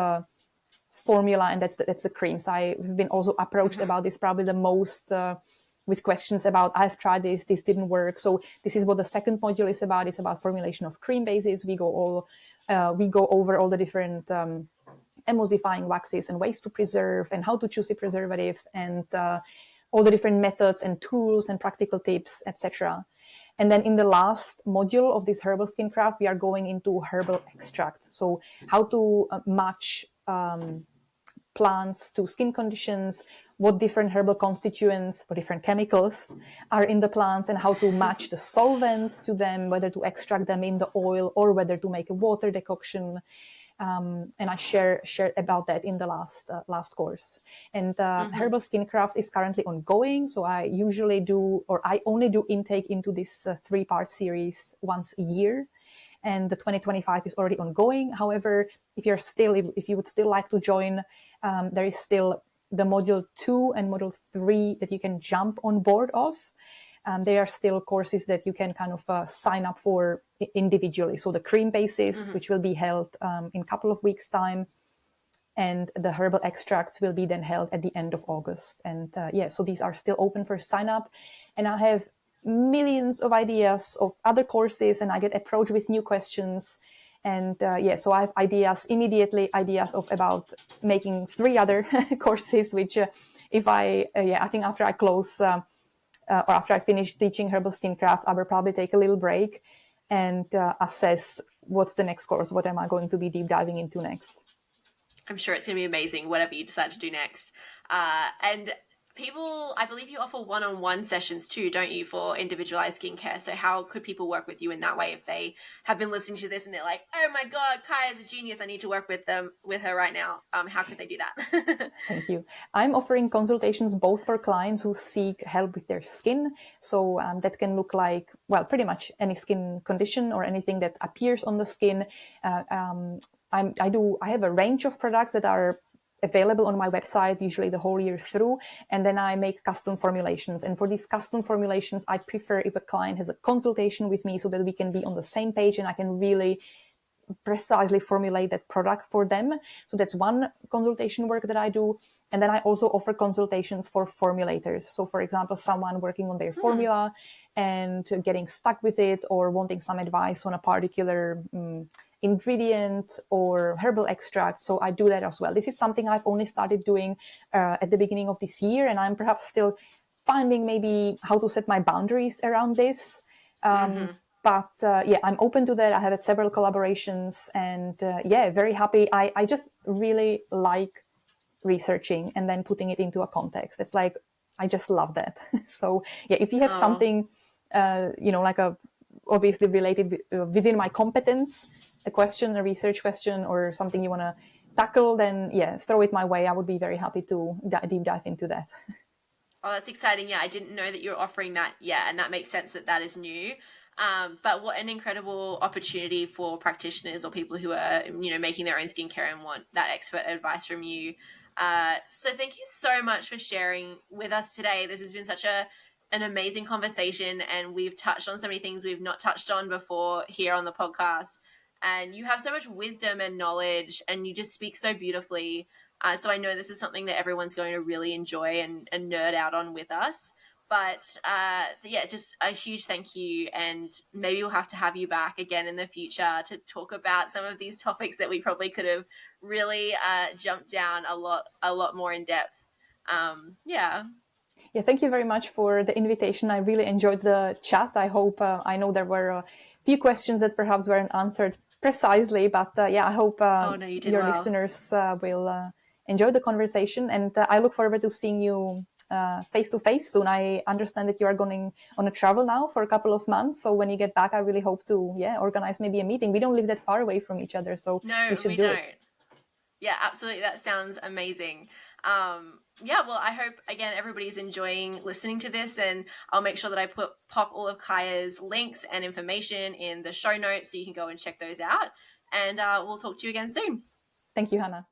formula, and that's the creams. I've been also approached about this probably the most with questions about, I've tried this didn't work. So this is what the second module is about. It's about formulation of cream bases. We go over all the different emulsifying waxes and ways to preserve and how to choose a preservative and all the different methods and tools and practical tips, etc. And then in the last module of this herbal skin craft, we are going into herbal extracts. So how to match plants to skin conditions, what different herbal constituents, what different chemicals are in the plants, and how to match the solvent to them, whether to extract them in the oil or whether to make a water decoction. And I share about that in the last course. And herbal skin craft is currently ongoing. So I only do intake into this 3-part series once a year. And the 2025 is already ongoing. However, if you would still like to join, there is still the module 2 and module 3 that you can jump on board of. There are still courses that you can kind of sign up for individually. So the cream bases, which will be held in a couple of weeks' time, and the herbal extracts will be then held at the end of August. And so these are still open for sign up. And I have millions of ideas of other courses, and I get approached with new questions. And so I have ideas of about making 3 other courses, which I think after I close or after I finish teaching herbal skin craft, I will probably take a little break and assess what's the next course, what am I going to be deep diving into next. I'm sure it's going to be amazing, whatever you decide to do next. And people, I believe you offer one-on-one sessions too, don't you, for individualized skincare? So how could people work with you in that way if they have been listening to this and they're like, oh my God, Kaja's a genius, I need to work with her right now. How could they do that? Thank you. I'm offering consultations both for clients who seek help with their skin. So that can look like, well, pretty much any skin condition or anything that appears on the skin. I have a range of products that are available on my website, usually the whole year through. And then I make custom formulations. And for these custom formulations, I prefer if a client has a consultation with me so that we can be on the same page and I can really precisely formulate that product for them. So that's one consultation work that I do. And then I also offer consultations for formulators. So for example, someone working on their formula and getting stuck with it or wanting some advice on a particular ingredient or herbal extract. So I do that as well. This is something I've only started doing at the beginning of this year, and I'm perhaps still finding maybe how to set my boundaries around this. But I'm open to that. I have had several collaborations and very happy. I just really like researching and then putting it into a context. It's like, I just love that. So if you have something, obviously related within my competence, a question, a research question, or something you want to tackle, then throw it my way. I would be very happy to deep dive into that. Oh, that's exciting. Yeah, I didn't know that you're offering that. Yeah, and that makes sense that is new. But what an incredible opportunity for practitioners or people who are, making their own skincare and want that expert advice from you. So thank you so much for sharing with us today. This has been such an amazing conversation, and we've touched on so many things we've not touched on before here on the podcast. And you have so much wisdom and knowledge, and you just speak so beautifully. So I know this is something that everyone's going to really enjoy and nerd out on with us. But just a huge thank you. And maybe we'll have to have you back again in the future to talk about some of these topics that we probably could have really jumped down a lot more in depth. Yeah, thank you very much for the invitation. I really enjoyed the chat. I hope, I know there were a few questions that perhaps weren't answered precisely, but I hope your listeners will enjoy the conversation. And I look forward to seeing you face to face soon. I understand that you are going on a travel now for a couple of months. So when you get back, I really hope to organize maybe a meeting. We don't live that far away from each other, so no, we should we do don't. it. Yeah, absolutely. That sounds amazing. Yeah, well, I hope, again, everybody's enjoying listening to this, and I'll make sure that I pop all of Kaja's links and information in the show notes so you can go and check those out. And we'll talk to you again soon. Thank you, Hannah.